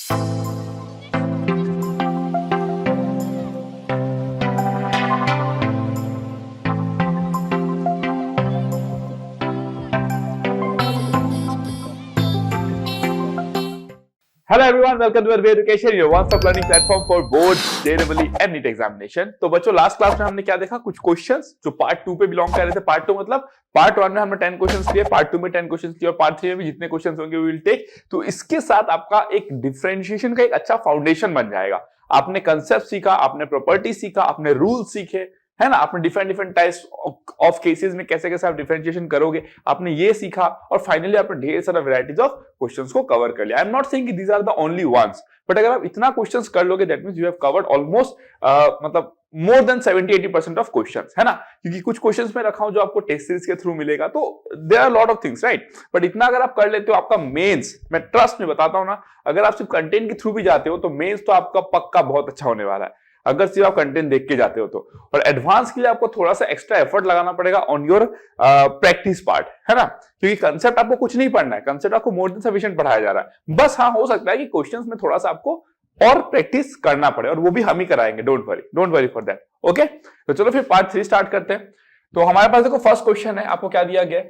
Hello everyone, welcome to Urban Education, your one-stop learning platform for board, JEE and NEET examination। तो बच्चों last class में हमने क्या देखा, कुछ क्वेश्चंस जो पार्ट 2 पे बिलोंग कर रहे थे। पार्ट 2 मतलब पार्ट 1 में हमने 10 क्वेश्चंस लिए, पार्ट 2 में 10 क्वेश्चंस लिए और पार्ट 3 में भी जितने क्वेश्चंस होंगे वी विल टेक। तो इसके साथ आपका एक डिफरेंशिएशन का एक अच्छा फाउंडेशन बन जाएगा। आपने कंसेप्ट सीखा, आपने प्रॉपर्टी सीखा, आपने रूल सीखे, है ना, आपने डिफरेंट टाइप्स ऑफ केसेस में कैसे कैसे आप डिफरेंशिएशन करोगे, आपने ये सीखा और फाइनली आपने ढेर सारा वैरायटीज ऑफ क्वेश्चंस को कवर कर लिया। आई एम नॉट सेइंग कि these are the only ones, but अगर आप इतना क्वेश्चंस कर लोगे that means you have covered almost मतलब मोर देन 70-80% ऑफ क्वेश्चंस, है ना। क्योंकि कुछ क्वेश्चंस में रखा हूं जो आपको टेस्ट सीरीज के थ्रू मिलेगा, तो there are lot of things, right. But इतना अगर आप कर लेते हो, आपका मेंस, मैं ट्रस्ट में बताता हूं ना, अगर आप सिर्फ कंटेंट के थ्रू भी जाते हो तो मेंस तो आपका पक्का बहुत अच्छा होने वाला है, अगर सिर्फ आप कंटेंट देख के जाते हो तो। और एडवांस के लिए आपको थोड़ा सा एक्स्ट्रा एफर्ट लगाना पड़ेगा ऑन योर प्रैक्टिस पार्ट, है ना। क्योंकि कंसेप्ट आपको कुछ नहीं पढ़ना है, कंसेप्ट आपको मोर देन सफिशिएंट पढ़ाया जा रहा है। बस हाँ, हो सकता है कि क्वेश्चंस में थोड़ा सा आपको और प्रैक्टिस करना पड़े, और वो भी हम ही कराएंगे, don't worry for that. Okay, तो चलो फिर पार्ट 3 स्टार्ट करते हैं। तो हमारे पास देखो फर्स्ट क्वेश्चन है, आपको क्या दिया गया,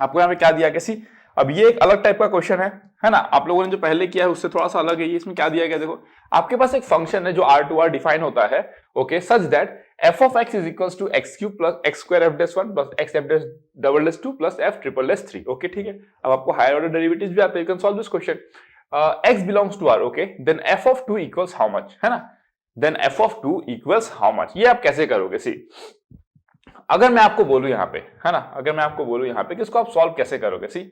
आपको यहाँ पे क्या दिया गया, सी अब ये एक अलग टाइप का क्वेश्चन है ना। आप लोगों ने जो पहले किया है उससे थोड़ा सा अलग है ये। इसमें क्या दिया गया, देखो आपके पास एक फंक्शन है जो R2R डिफाइन होता है, okay, such that f of x is equals to x cube plus x square f dash 1 plus x f dash double dash 2 plus f triple dash 3। Okay, ठीक है। अब आपको हायर ऑर्डर डेरिवेटिव्स भी आते हैं, you can solve this question. x belongs to R, okay, then f of 2 equals how much, है ना, then f of 2 equals how much। ये आप कैसे करोगे, सी अगर मैं आपको बोलूं यहाँ पे, है ना, अगर मैं आपको बोलूं यहाँ पे कि इसको आप सॉल्व कैसे करोगे, सी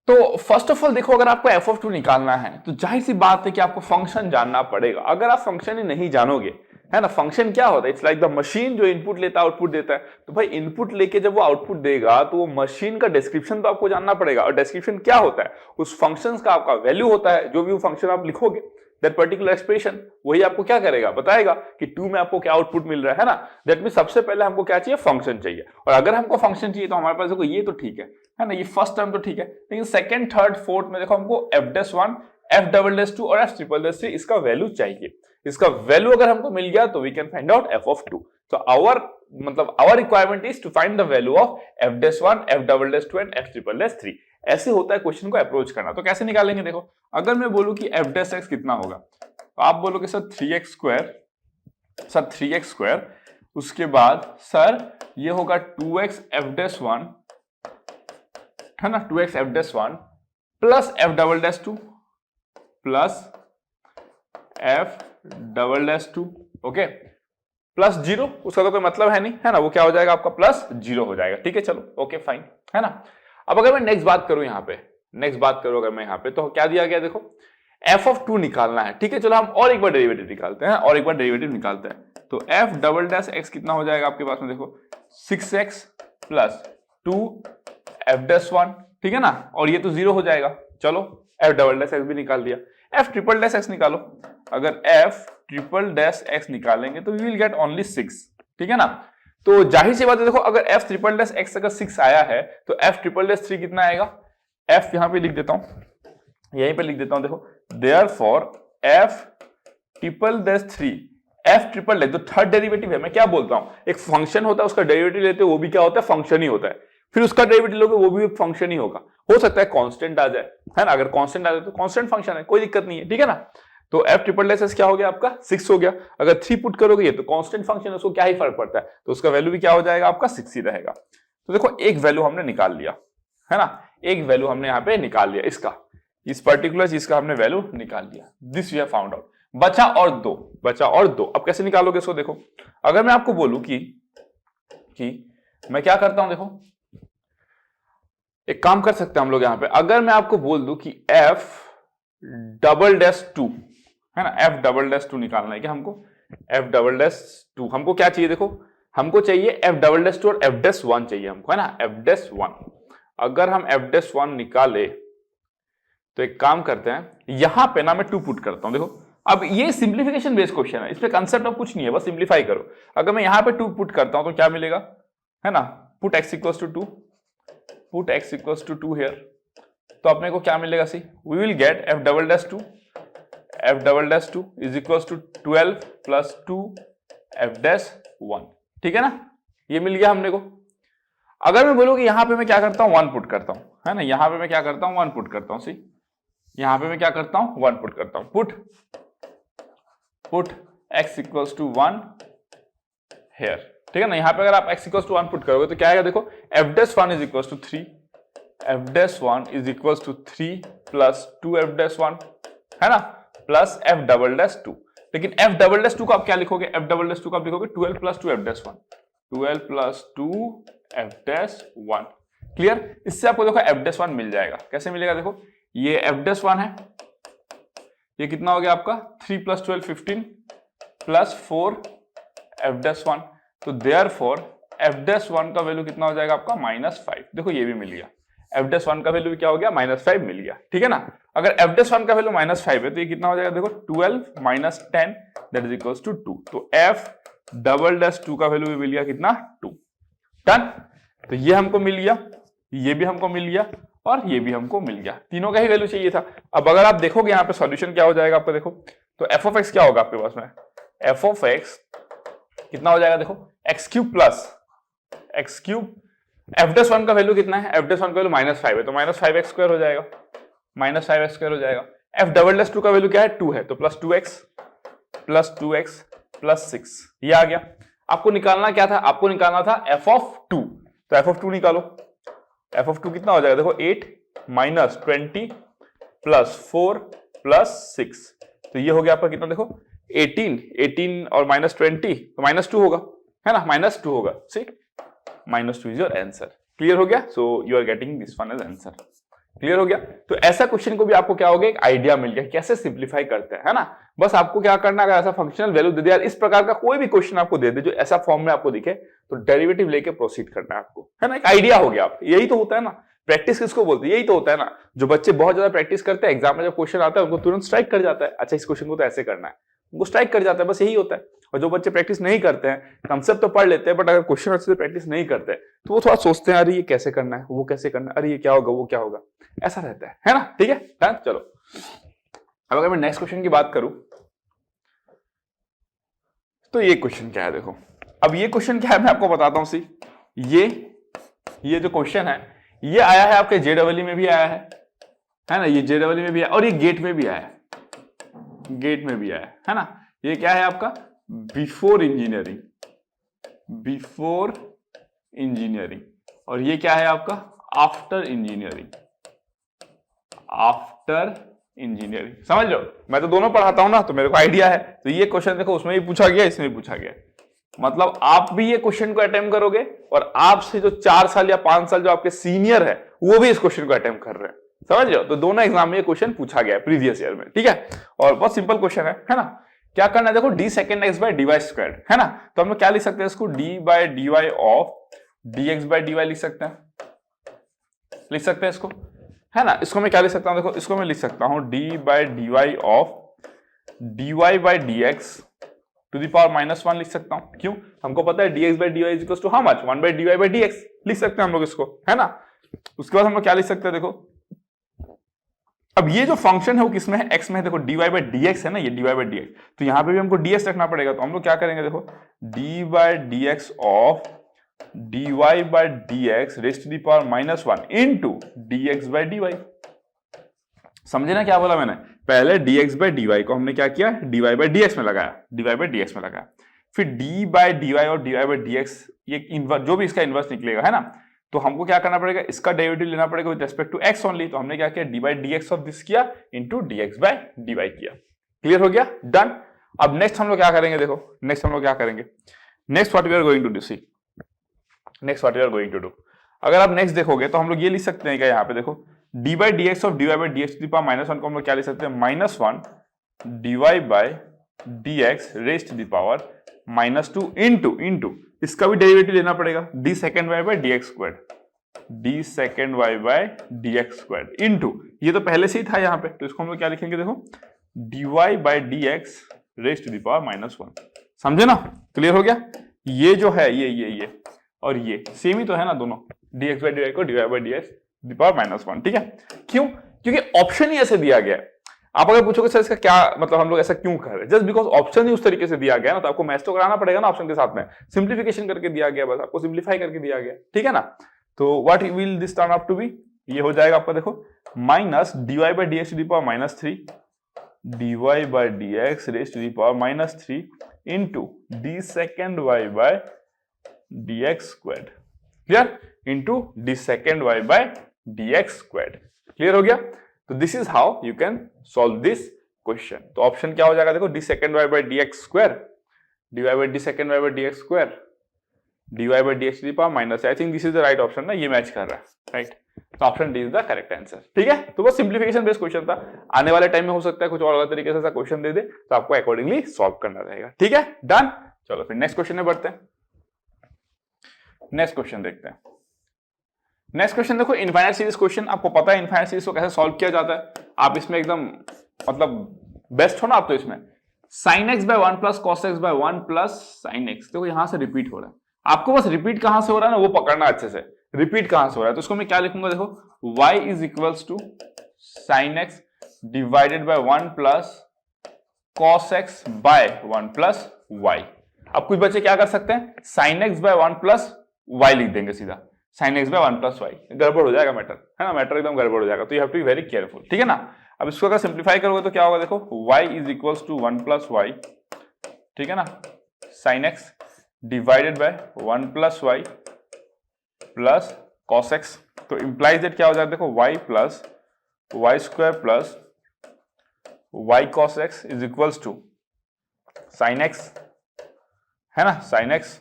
तो फर्स्ट ऑफ ऑल देखो, अगर आपको f of 2 निकालना है तो जाहिर सी बात है कि आपको फंक्शन जानना पड़ेगा। अगर आप फंक्शन ही नहीं जानोगे, है ना, फंक्शन क्या होता है, इट्स लाइक द मशीन जो इनपुट लेता है आउटपुट देता है। तो भाई इनपुट लेके जब वो आउटपुट देगा तो वो मशीन का डिस्क्रिप्शन तो आपको जानना पड़ेगा, और डिस्क्रिप्शन क्या होता है, उस फंक्शन का आपका वैल्यू होता है। जो भी वो फंक्शन आप लिखोगे, दैट पर्टिकुलर एक्सप्रेशन वही आपको क्या करेगा, बताएगा कि 2 में आपको क्या आउटपुट मिल रहा है ना। दैट मीन सबसे पहले हमको क्या चाहिए, फंक्शन चाहिए। और अगर हमको फंक्शन चाहिए तो हमारे पास देखो ये तो ठीक है ना, ये फर्स्ट टर्म तो ठीक है, लेकिन सेकंड थर्ड फोर्थ में देखो हमको f'1 f'2 और f'3 इसका वैल्यू चाहिए। इसका वैल्यू अगर हमको मिल गया तो we can find out f of 2। तो our requirement is to find the value of f'1 f'2 and f'3। ऐसे होता है क्वेश्चन को अप्रोच करना। तो कैसे निकालेंगे, देखो अगर मैं बोलूं कि f' कितना होगा, तो आप बोलोगे सर 3x स्क्वायर, उसके बाद सर ये होगा 2x f'1, है ना, 2x f'1 plus f'2 plus f'2, okay, plus 0, उसका तो कोई मतलब है नहीं, है ना, वो क्या हो जाएगा आपका प्लस 0 हो जाएगा। ठीक है, चलो ओके फाइन, है ना। अब अगर मैं नेक्स्ट बात करूं यहाँ पे, अगर मैं यहाँ पे, तो क्या दिया गया, देखो f of 2 निकालना है। ठीक है, चलो हम और एक बार डेरिवेटिव निकालते हैं, तो f'' कितना हो जाएगा आपके पास में, देखो 6x प्लस 2f'1, ठीक है ना, और ये तो 0 हो जाएगा। चलो f'' भी निकाल दिया। f''x निकालो, अगर f''x निकालेंगे तो वी विल गेट ओनली 6, ठीक है ना। तो जाहिर सी बात है, देखो अगर f''x अगर 6 आया है तो f''3 कितना आएगा, f यहां पे लिख देता हूं, यहीं पे लिख देता हूं, देखो देयरफॉर f''3 जो थर्ड डेरिवेटिव है, मैं क्या बोलता हूं, एक फंक्शन होता है उसका डेरिवेटिव लेते हो वो भी क्या होता है, फंक्शन ही होता है। फिर उसका डेरिवेटिव लोगे वो भी एक फंक्शन ही होगा। हो सकता है कांस्टेंट आ जाए, है ना, अगर कांस्टेंट आ जाए तो कांस्टेंट फंक्शन है, कोई दिक्कत नहीं है, ठीक है ना। तो f''s क्या हो गया आपका 6 हो गया। अगर 3 पुट करोगे ये तो कांस्टेंट फंक्शन है, उसको क्या ही फर्क पड़ता है, तो उसका वैल्यू भी क्या हो जाएगा आपका 6 ही रहेगा। तो देखो एक वैल्यू हमने निकाल लिया, है ना, एक वैल्यू हमने यहाँ पे निकाल लिया, इसका, इस पर्टिकुलर चीज का हमने वैल्यू निकाल लिया। This we have found out. बचा और दो। अब कैसे निकालोगे इसको, देखो अगर मैं आपको बोलूं कि मैं क्या करता हूं, देखो एक काम कर सकते हैं हम लोग यहाँ पे, अगर मैं आपको बोल दूं कि f''2 है ना, f''2 निकालना है क्या हमको, f''2 हमको क्या चाहिए, देखो हमको चाहिए f''2 और f'1 चाहिए हमको, है ना, f'1। अगर हम f'1 निकाले तो एक काम करते हैं, यहां पे ना मैं 2 पुट करता हूं, देखो अब ये सिंप्लीफिकेशन बेस्ड क्वेश्चन है, इसमें कंसेप्ट ऑफ कुछ नहीं है, बस सिंप्लीफाई करो। अगर मैं यहां पे 2 पुट करता हूं तो क्या मिलेगा, है ना, put x equals to 2 here, तो अपने को क्या मिलेगा see, we will get f double dash 2 is equal to 12 plus 2 f dash 1, ठीक है ना, ये मिल गया हमने को। अगर मैं बोलूं कि यहां पे मैं क्या करता हूं, 1 पुट करता हूं, है ना, यहां पे मैं क्या करता हूं, 1 पुट करता हूं, सी यहां पे मैं क्या करता हूं, 1 पुट करता हूं, put x equals to 1 here, ठीक है ना। यहां पे अगर आप x इक्वल्स टू 1 पुट करोगे तो क्या आएगा, देखो f dash 1 is equals to 3, f dash 1 is equals to 3 plus 2 f dash 1, है ना, प्लस f डबल डैश 2। लेकिन f डबल डैश 2 को आप क्या लिखोगे, f डबल डैश 2 को आप लिखोगे 12 plus 2 f dash 1, 12 plus 2 f dash 1, clear. इससे आपको देखो f डैश 1 मिल जाएगा, कैसे मिलेगा, देखो ये f डैश 1 है, ये कितना हो गया आपका 3 प्लस 12 15 प्लस 4 f डैश 1, तो देयरफॉर f डैश 1 का वैल्यू कितना हो जाएगा आपका -5। देखो ये भी मिल गया, f डैश 1 का वैल्यू क्या हो गया, -5 मिल गया, ठीक है ना। अगर f डैश 1 का वैल्यू -5 है तो ये कितना हो जाएगा, देखो 12 minus 10 that is equals to 2, तो f डबल डैश 2 का वैल्यू भी मिल गया कितना, 2, डन। तो ये हमको मिल गया, ये भी हमको मिल गया और ये भी हमको मिल गया, तीनों का ही वैल्यू चाहिए था। अब अगर आप देखोगे यहाँ पे सॉल्यूशन क्या हो जाएगा आपका, देखो तो f ऑफ x क्या होगा आपके पास में, f ऑफ x कितना हो जाएगा, देखो x cube plus x cube, f dash 1 का वैल्यू कितना है, f डैश 1 का वैल्यू -5 है तो -5x स्क्वायर हो जाएगा, -5x स्क्वायर हो जाएगा। f डबल डैश 2 का वैल्यू क्या है, 2 है तो प्लस 2x प्लस 6, ये आ गया। आपको निकालना क्या था, आपको निकालना था f ऑफ 2, तो f ऑफ 2 निकालो, f ऑफ 2 कितना हो जाएगा, देखो 8 माइनस 20 प्लस 4 प्लस 6, तो ये हो गया आपका कितना, देखो 18 और माइनस 20 तो -2 होगा, है ना, -2 होगा, C -2 is your answer. Clear हो गया, so you are getting this one as answer. Clear हो गया। तो ऐसा क्वेश्चन को भी आपको क्या हो गया, एक आइडिया मिल गया कैसे सिंप्लीफाई करते हैं, है ना। बस आपको क्या करना है, अगर ऐसा फंक्शनल वैल्यू दे दिया, इस प्रकार का कोई भी क्वेश्चन आपको दे दे जो ऐसा फॉर्म में आपको दिखे, तो डेरिवेटिव लेके प्रोसीड करना है आपको, है ना, एक आइडिया हो गया। आप यही तो होता है ना, प्रैक्टिस किसको बोलते हैं, यही तो होता है ना। जो बच्चे बहुत ज्यादा प्रैक्टिस करते हैं, एग्जाम में जब क्वेश्चन आता है उनको तुरंत स्ट्राइक कर जाता है, अच्छा इस क्वेश्चन को तो ऐसे करना है, उनको स्ट्राइक कर जाता है, बस यही होता है। और जो बच्चे प्रैक्टिस नहीं करते हैं, कंसेप्ट तो पढ़ लेते हैं बट अगर क्वेश्चन अच्छे से प्रैक्टिस नहीं करते तो वो थोड़ा सोचते हैं, अरे ये कैसे करना है, वो कैसे करना है, अरे ये क्या होगा, वो क्या होगा, ऐसा रहता है ना। ठीक है, डन। चलो अब अगर मैं नेक्स्ट क्वेश्चन की बात करूं तो ये क्वेश्चन क्या है, देखो अब ये क्वेश्चन क्या है मैं आपको बताता हूं। सी ये जो क्वेश्चन है ये आया है आपके जेडब्ल्यू में भी आया है ना, ये जेडब्ल्यू में भी आया और ये गेट में भी आया है, गेट में भी आया है ना। ये क्या है आपका बिफोर इंजीनियरिंग और ये क्या है आपका आफ्टर इंजीनियरिंग। समझ लो, मैं तो दोनों पढ़ाता हूं ना, तो मेरे को आइडिया है। तो ये क्वेश्चन देखो उसमें भी पूछा गया, इसमें भी पूछा गया, मतलब आप भी ये क्वेश्चन को अटेम्प्ट करोगे और आपसे जो 4 साल या 5 साल जो आपके सीनियर है वो भी इस क्वेश्चन को अटेम्प्ट कर रहे हैं। समझ लो, तो दोनों एग्जाम में ये क्वेश्चन पूछा गया है प्रीवियस ईयर में। ठीक है, और बहुत सिंपल क्वेश्चन है ना। क्या करना है, देखो d second x by dy square है ना, तो हम लोग क्या लिख सकते हैं इसको, d by dy of dx bye dy लिख सकते हैं इसको, है ना। इसको मैं क्या लिख सकता हूं, देखो इसको मैं लिख सकता हूं d by dy of dy by dx to the power -1 लिख सकता हूं। क्यों, हमको पता है dx bye dy is equal to how much, 1 by dy by dx लिख सकते हैं हम लोग इसको, है ना। उसके बाद हम लोग क्या लिख सकते हैं, देखो अब ये जो फंक्शन है वो किसमें है, x में है। देखो dy बाय dx है ना, ये dy बाय dx, तो यहां पे भी हमको ds रखना पड़ेगा। तो हम लोग क्या करेंगे, देखो d by dx of dy by dx raise to the power -1 into dx bye dy। समझे ना क्या बोला मैंने, पहले dx बाय dy को हमने क्या किया, dy बाय dx में लगाया, फिर d बाय dy और dy बाय dx ये इनवर्स, जो भी इसका इनवर्स निकलेगा, है ना। तो हमको क्या करना पड़ेगा, इसका डेरिवेटिव लेना पड़ेगा with respect to x only. तो हमने क्या किया, d by dx of this किया इनटू dx बाय dy किया। क्लियर हो गया, डन। अब नेक्स्ट हम लोग क्या करेंगे, देखो नेक्स्ट हम लोग क्या करेंगे, next what we are going to do, see next what we are going to do. अगर आप नेक्स्ट देखोगे तो हम लोग ये लिख सकते हैं क्या, यहाँ पे देखो d by dx of dy by dx to the power -1 को हम लोग क्या लिख सकते हैं, -1 dy by dx raise to the power -2 into इसका भी डेरिवेटिव लेना पड़ेगा, d second y by dx square into ये तो पहले से ही था यहाँ पे, तो इसको हम लोग क्या लिखेंगे, देखो dy by dx raise to the power -1। समझे ना, क्लियर हो गया। ये जो है ये और ये सेम ही तो है ना दोनों, dx बाय dy को dy by dx the power -1, ठीक है। क्यों? क्योंकि ऑप्शन ही ऐसे दिया गया है। आप अगर पूछोगे सर इसका क्या मतलब, हम लोग ऐसा क्यों कर रहे हैं, जस्ट बिकॉज ऑप्शन ही उस तरीके से दिया गया ना, तो आपको मैच तो कराना पड़ेगा ना ऑप्शन के साथ में। सिंप्लीफिकेशन करके दिया गया, बस आपको सिंप्लीफाई करके दिया गया, ठीक है ना। तो what will this turn out to be, ये हो जाएगा आपका देखो minus dy by dx to the power -3 dy by dx raise to the power -3 into d second y by dx squared, clear, into d second y by dx squared. Clear हो गया। तो this is how you can solve this question. तो option क्या हो जाएगा देखो, d second y by dx square dy by d second y by dx square dy by dx to the power minus, I think this is the right option ना, ये match कर रहा है, राइट। तो option D is the correct answer, ठीक है। तो बस सिंप्लीफिकेशन बेस्ड क्वेश्चन था, आने वाले टाइम में हो सकता है कुछ और अलग तरीके से क्वेश्चन दे दे, तो आपको अकॉर्डिंगली सॉल्व करना रहेगा, ठीक है, डन। चलो फिर नेक्स्ट क्वेश्चन में बढ़ते हैं। नेक्स्ट क्वेश्चन देखते हैं। नेक्स्ट क्वेश्चन देखो, इनफाइनाइट सीरीज क्वेश्चन। आपको पता है इनफाइनाइट सीरीज को कैसे सॉल्व किया जाता है, आप इसमें एकदम मतलब बेस्ट हो ना आप। तो इसमें sin x by 1 plus cos x by 1 plus sin x, देखो यहां से रिपीट हो रहा है, आपको बस रिपीट कहां से हो रहा है ना वो पकड़ना अच्छे से, रिपीट कहां से हो रहा है। तो इसको मैं क्या लिखूंगा देखो, y is equals to sin x divided by 1 plus cos x by 1 plus y। अब कुछ बच्चे क्या कर सकते हैं, sin x by 1 plus y लिख देंगे सीधा, sin x by 1 plus y, गड़बड़ हो जाएगा मैटर, है ना, मैटर एकदम गड़बड़ हो जाएगा। तो you have to be very careful, ठीक है ना। अब इसको अगर सिंप्लीफाई करोगे तो क्या होगा देखो, y is equals to 1 plus y, ठीक है ना, sin x divided by 1 plus y plus cos x। तो इंप्लाइज दैट क्या हो जाएगा देखो, y plus y square plus y cos x is equals to sin x, है ना, sin x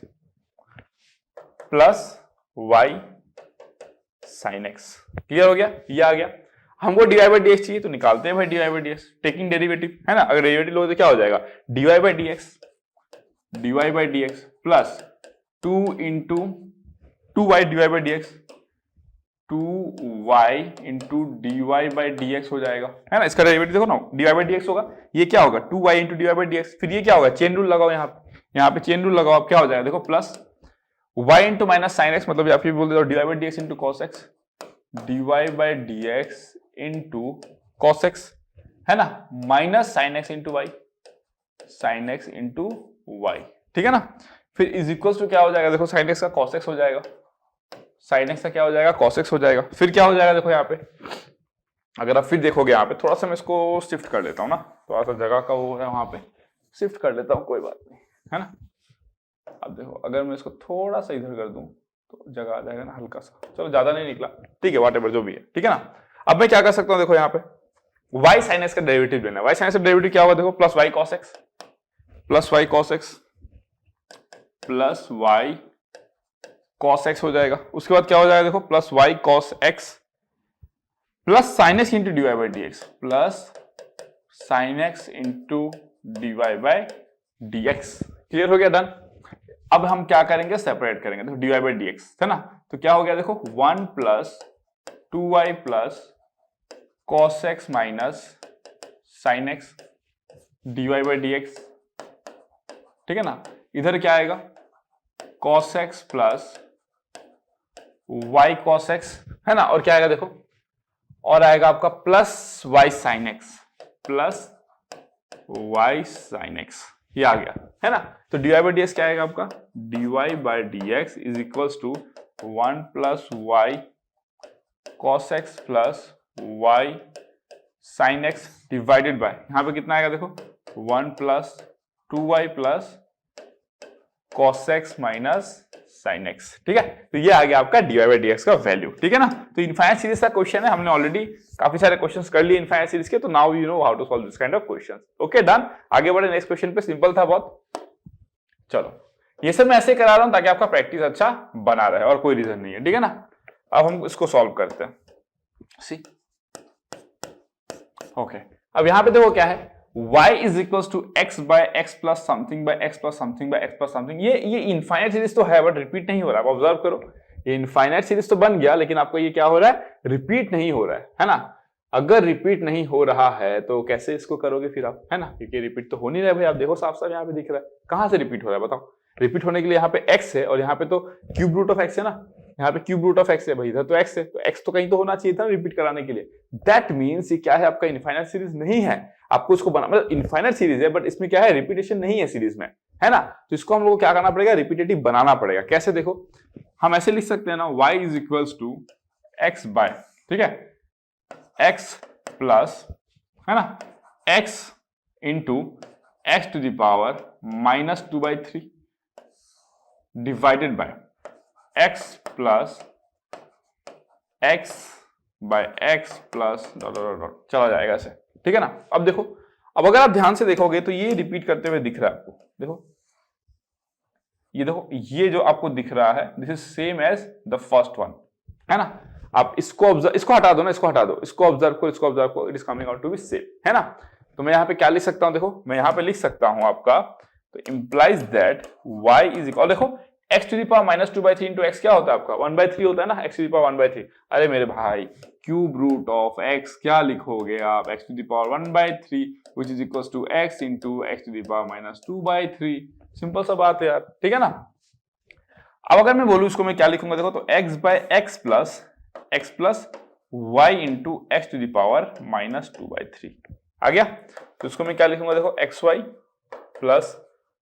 plus y sin x। क्लियर हो गया, ये आ गया। हमको dy by dx चाहिए तो निकालते हैं भाई dy by dx, taking derivative, है ना। अगर डेरिवेटिव लोगे तो क्या हो जाएगा, dy by dx plus 2 into 2y dy by dx, 2y into dy by dx हो जाएगा, है ना। इसका डेरिवेटिव देखो ना, dy by dx होगा, ये क्या होगा 2y into dy by dx, फिर ये क्या होगा, चेन रूल लगाओ यहाँ पे चेन रूल लगाओ, अब क्या हो जाएगा देखो, plus y into minus sine x, मतलब आप ये बोल देते हो dy by dx into cos x, dy by dx into cos x, है ना, minus sine x into y, sine x into y, ठीक है ना। फिर इज इक्वल टू क्या हो जाएगा देखो, साइन एक्स का cos x हो जाएगा, साइन एक्स का क्या हो जाएगा, cos x हो जाएगा। फिर क्या हो जाएगा देखो यहाँ पे, अगर आप फिर देखोगे यहाँ पे, थोड़ा सा मैं इसको शिफ्ट कर लेता हूँ ना, थोड़ा सा जगह का वो है वहां पे, शिफ्ट कर लेता हूँ, कोई बात नहीं, है ना। अब देखो अगर मैं इसको थोड़ा सा इधर कर दूं तो जगह आ जाएगा ना हल्का सा, चलो ज्यादा नहीं निकला, ठीक है, व्हाटएवर जो भी है, ठीक है ना। अब मैं क्या कर सकता हूं देखो, यहाँ पे y sin x का डेरिवेटिव लेना है, y sin x का डेरिवेटिव क्या होगा देखो, plus y cos x plus y cos x plus y cos x हो जाएगा। उसके बाद क्या हो जाएगा देखो, plus y cos x plus sin x into dy by dx plus sin x into dy by dx। Clear हो गया, डन। अब हम क्या करेंगे, सेपरेट करेंगे, देखो dy by dx, है ना। तो क्या हो गया देखो, 1 plus 2y plus cos x minus sin x dy by dx, ठीक है ना। इधर क्या आएगा, cos x plus y cos x, है ना, और क्या आएगा देखो, और आएगा आपका plus y sin x plus y sin x, ये आ गया, है ना। तो dy by dx क्या आएगा आपका, dy by dx is equals to 1 plus y cos x plus y sin x divided by, यहां पे कितना आएगा देखो, 1 plus 2y plus cos x minus sin x, ठीक है। तो ये आ गया आपका dy by dx का वैल्यू, ठीक है ना। तो इनफाइनाइट सीरीज का क्वेश्चन है, हमने ऑलरेडी काफी सारे क्वेश्चंस कर लिए इनफाइनाइट सीरीज के, तो now you know how to solve this kind of questions. Okay, done. आगे बढ़े नेक्स्ट क्वेश्चन पे, सिंपल था बहुत। चलो ये सब मैं ऐसे करा रहा हूं ताकि आपका प्रैक्टिस अच्छा बना रहे, और कोई रीजन नहीं है, ठीक है ना। अब हम इसको सॉल्व करते हैं, सी ओके। अब यहां पे देखो क्या है, y is equal to x by x plus something by x plus something by x plus something. ये इनफाइनाइट सीरीज तो है बट रिपीट नहीं हो रहा है, आप ऑब्जर्व करो, ये इनफाइनाइट सीरीज तो बन गया, लेकिन आपको ये क्या हो रहा है, रिपीट नहीं हो रहा है ना। अगर रिपीट नहीं हो रहा है तो कैसे इसको करोगे फिर आप, है ना, क्योंकि रिपीट तो हो नहीं रहा है भाई। आप देखो साफ साफ यहाँ पे दिख रहा है, कहां से रिपीट हो रहा है बताओ। रिपीट होने के लिए यहाँ पे x है और यहाँ पे तो क्यूब रूट ऑफ x है ना, यहाँ पे क्यूब रूट ऑफ एक्स है भाई, इधर तो एक्स है, तो एक्स तो कहीं तो होना चाहिए था रिपीट कराने के लिए। दैट मीन्स ये क्या है, आपका इनफाइनाइट सीरीज नहीं है, आपको इसको बना, मतलब इनफाइनाइट सीरीज है बट इसमें क्या है, रिपीटेशन नहीं है सीरीज में, है ना। तो इसको हम लोग को क्या करना पड़ेगा, रिपीटेटिव बनाना पड़ेगा। कैसे, देखो हम ऐसे लिख सकते हैं ना, y is equals to x by, ठीक है, x प्लस, है ना, x into x to the power minus 2/3 divided by x plus x by x plus dot dot dot, चला जाएगा ऐसे, ठीक है ना। अब देखो, अब अगर आप ध्यान से देखोगे तो ये रिपीट करते हुए दिख रहा है आपको, देखो ये, देखो ये जो आपको दिख रहा है, this is same as the first one, है ना। आप इसको ऑब्जर्व, इसको हटा दो ना, इसको हटा दो, इसको ऑब्जर्व को, इसको ऑब्जर्व को, it is coming out to be same, है ना। तो मैं यहाँ पे क्या लिख सकता हूं, देखो मैं यहाँ पे लिख सकता हूं आपका, तो implies that y is equal, देखो x to the power minus 2/3 into x क्या होता है आपका 1/3 होता है ना, x टू द पावर 1/3। अरे मेरे भाई, क्यूब रूट ऑफ x क्या लिखोगे आप, x to the power 1/3 which is equals to x into x to the power minus 2/3। Simple सा बात है यार, ठीक है ना। अब अगर मैं बोलूं इसको मैं क्या लिखूंगा, देखो तो x by x plus y into x to the power minus 2/3 आ गया। तो इसको मैं क्या लिखूंगा, देखो xy plus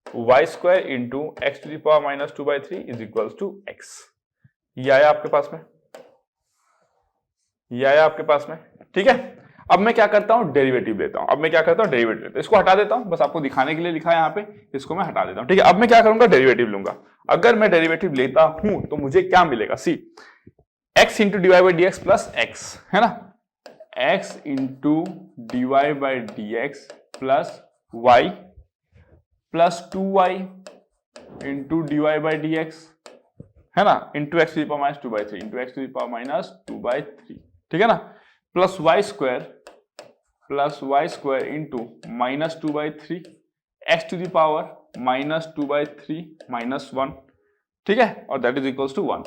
y square into x to the power minus 2/3 is equals to x। ये आया आपके पास में, ये आया आपके पास में, ठीक है। अब मैं क्या करता हूं, डेरिवेटिव लेता हूं। अब मैं क्या करता हूं, डेरिवेटिव लेता हूं, इसको हटा देता हूं, बस आपको दिखाने के लिए लिखा है यहाँ पे, इसको मैं हटा देता हूं, ठीक है। अब मैं क्या करूंगा, डेरिवेटिव लूंगा। अगर मैं डेरिवेटिव लेता हूं तो मुझे क्या मिलेगा, see x into d y by d x plus x, है ना, x into d y by d x plus y plus 2y into d y by d x, है ना, into x to the power minus 2/3 into x to the power minus 2/3, ठीक है ना, plus y square into minus 2/3 x to the power minus 2/3 minus 1, ठीक है, और that is equals to 1,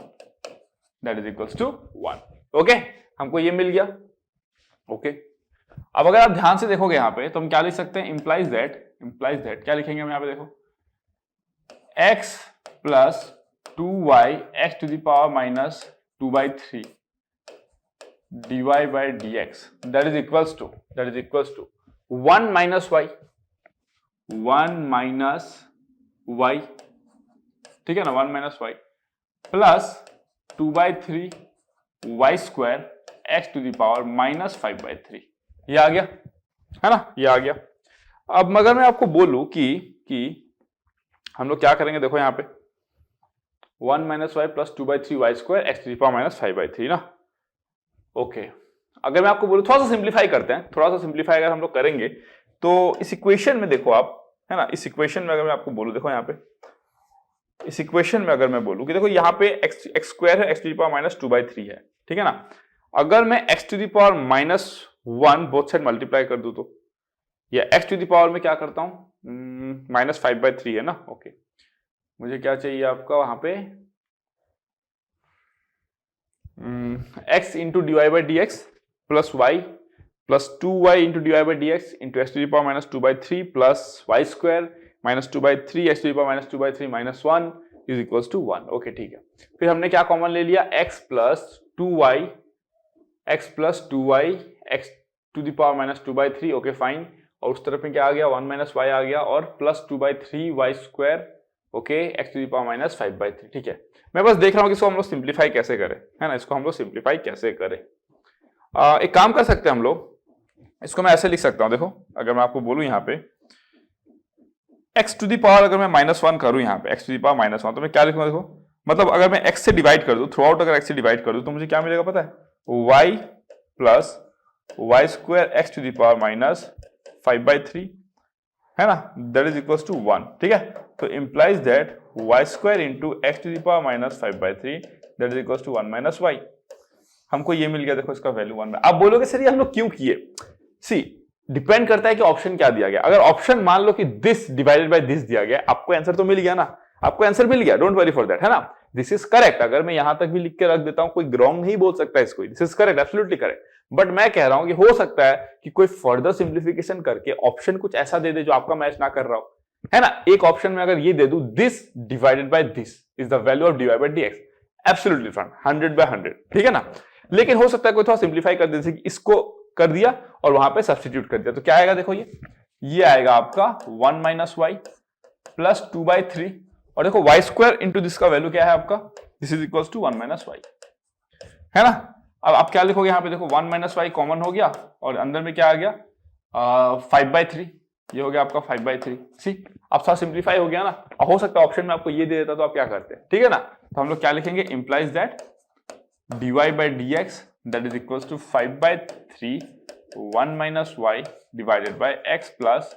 that is equals to 1। Okay, हमको ये मिल गया। Okay, अब अगर आप ध्यान से देखोगे यहाँ पे तो हम क्या लिख सकते हैं, इंप्लाइज दैट क्या लिखेंगे हम यहाँ पे, देखो x plus 2y x to the power minus 2/3 dy by dx that is equals to 1 minus y, 1 minus y, ठीक है ना, 1 minus y plus 2/3 y square x to the power minus 5/3। ये आ गया, है ना, ये आ गया। अब मगर मैं आपको बोलूं कि हम लोग क्या करेंगे, देखो यहाँ पे 1 minus y plus 2/3 y square x to the power minus 5/3 ना। ओके, अगर मैं आपको बोलूं थोड़ा सा सिंप्लीफाई करते हैं, थोड़ा सा सिंप्लीफाई अगर हम लोग करेंगे तो इस इक्वेशन में देखो आप, है ना, इस इक्वेशन में अगर मैं आपको बोलूं, देखो यहाँ पे इस इक्वेशन में अगर मैं बोलूं कि देखो यहाँ पे एक्स स्क्वायर है, x to the power minus 2/3 है, ठीक है ना। अगर मैं x to the power minus 1 both side multiply कर दूं तो, या एक्स टू द पावर में क्या करता हूं, माइनस 5/3 है ना। ओके, मुझे क्या चाहिए आपका वहां पे, x into d y by d x plus y plus 2y into d y by d x into x to the power minus 2/3 plus y square minus 2/3 x to the power minus 2/3 minus 1 is equals to 1। Okay, ठीक है। फिर हमने क्या common ले लिया, x plus 2y x to the power minus 2/3। Okay fine, और उस तरफ में क्या आ गया, 1 माइनस y आ गया, और plus 2/3 y square, okay, x to the power minus 5/3, ठीक है। मैं बस देख रहा हूं कि इसको हम लोग सिंप्लीफाई कैसे करें, है ना, इसको हम लोग सिंप्लीफाई कैसे करें। एक काम कर सकते हैं हम लोग, इसको मैं ऐसे लिख सकता हूं, देखो अगर मैं आपको बोलूं यहाँ पे x टू द पावर, अगर मैं -1 करूं यहाँ पे x टू द पावर -1, तो मैं क्या लिखूंगा, देखो मतलब अगर मैं x से डिवाइड कर दूं, थ्रू आउट अगर x से डिवाइड कर दूं तो मुझे क्या मिलेगा पता है, y plus y square x to the power minus 5/3, है ना, दैट इज इक्वल्स टू 1, ठीक है। तो implies that y square into x to the power minus 5/3 that is equals to 1 minus y। हमको ये मिल गया, देखो इसका वैल्यू 1 में। आप बोलोगे सर ये हम लोग क्यों किए, सी डिपेंड करता है कि ऑप्शन क्या दिया गया। अगर ऑप्शन मान लो कि दिस डिवाइडेड बाय दिस दिया गया, आपको आंसर तो मिल गया ना, आपको आंसर मिल गया, डोंट वरी फॉर दैट, है ना, दिस इज करेक्ट। अगर मैं यहां तक भी लिख के रख देता हूं, कोई रॉन्ग नहीं बोल सकता इसको, this is correct, absolutely correct. But मैं कह रहा हूं कि हो सकता है कि कोई फर्दर सिंप्लीफिकेशन करके ऑप्शन कुछ ऐसा दे दे जो आपका मैच ना कर रहा हो, है ना। एक ऑप्शन में अगर ये दे दूं, this divided by this is the value of dy by dx, absolutely different, 100/100, ठीक है ना। लेकिन हो सकता है कोई थोड़ा सिंप्लीफाई कर दे, जैसे कि इसको कर दिया और वहां पे सब्स्टिट्यूट कर दिया, तो क्या आएगा देखो, ये आएगा आपका 1 माइनस वाई प्लस 2/3, और देखो वाई स्क्वायर इंटू दिस का वैल्यू क्या है आपका, this is equal to 1 minus y, है ना। अब आप क्या लिखोगे यहाँ पे, देखो 1 माइनस वाई कॉमन हो गया और अंदर में क्या आ गया 5/3, ये हो गया आपका 5/3। सी अब थोड़ा सिंप्लीफाई हो गया ना। हो सकता है ऑप्शन में आपको ये दे देता तो आप क्या करते हैं, ठीक है ना। तो हम लोग क्या लिखेंगे, implies that dy by dx that is equals to 5/3 1 minus y divided by x plus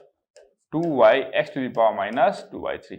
2y x to the power minus 2/3।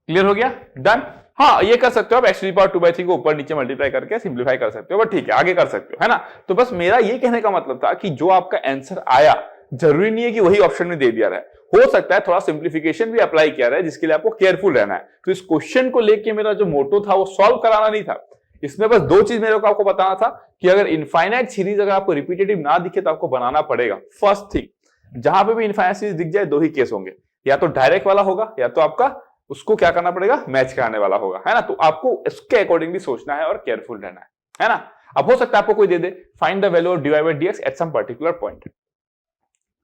Clear हो गया, डन। हाँ ये कर सकते हो आप, x to the power 2/3 को ऊपर नीचे मल्टीप्लाई करके सिंप्लीफाई कर सकते हो, बट ठीक है आगे कर सकते हो, है ना। तो बस मेरा ये कहने का मतलब था कि जो आपका आंसर आया जरूरी नहीं है कि वही ऑप्शन में दे दिया रहा है, हो सकता है थोड़ा सिंप्लीफिकेशन भी अप्लाई किया रहा है, जिसके लिए आपको केयरफुल रहना है। तो इस क्वेश्चन को लेके मेरा जो मोटो था वो सॉल्व कराना नहीं था, इसमें बस दो चीज मेरे को आपको बताना था कि अगर इनफाइनाइट सीरीज अगर आपको रिपीटेटिव ना दिखे तो आपको बनाना पड़ेगा। फर्स्ट थिंग, जहां पे भी इनफाइनाइट सीरीज दिख जाए दो ही केस होंगे, या तो डायरेक्ट वाला होगा या तो आपका उसको क्या करना पड़ेगा, मैच कराने वाला होगा, है ना। तो आपको इसके अकॉर्डिंगली सोचना है और केयरफुल रहना है ना। अब हो सकता है आपको कोई दे दे find the value of dy by dx at some particular point,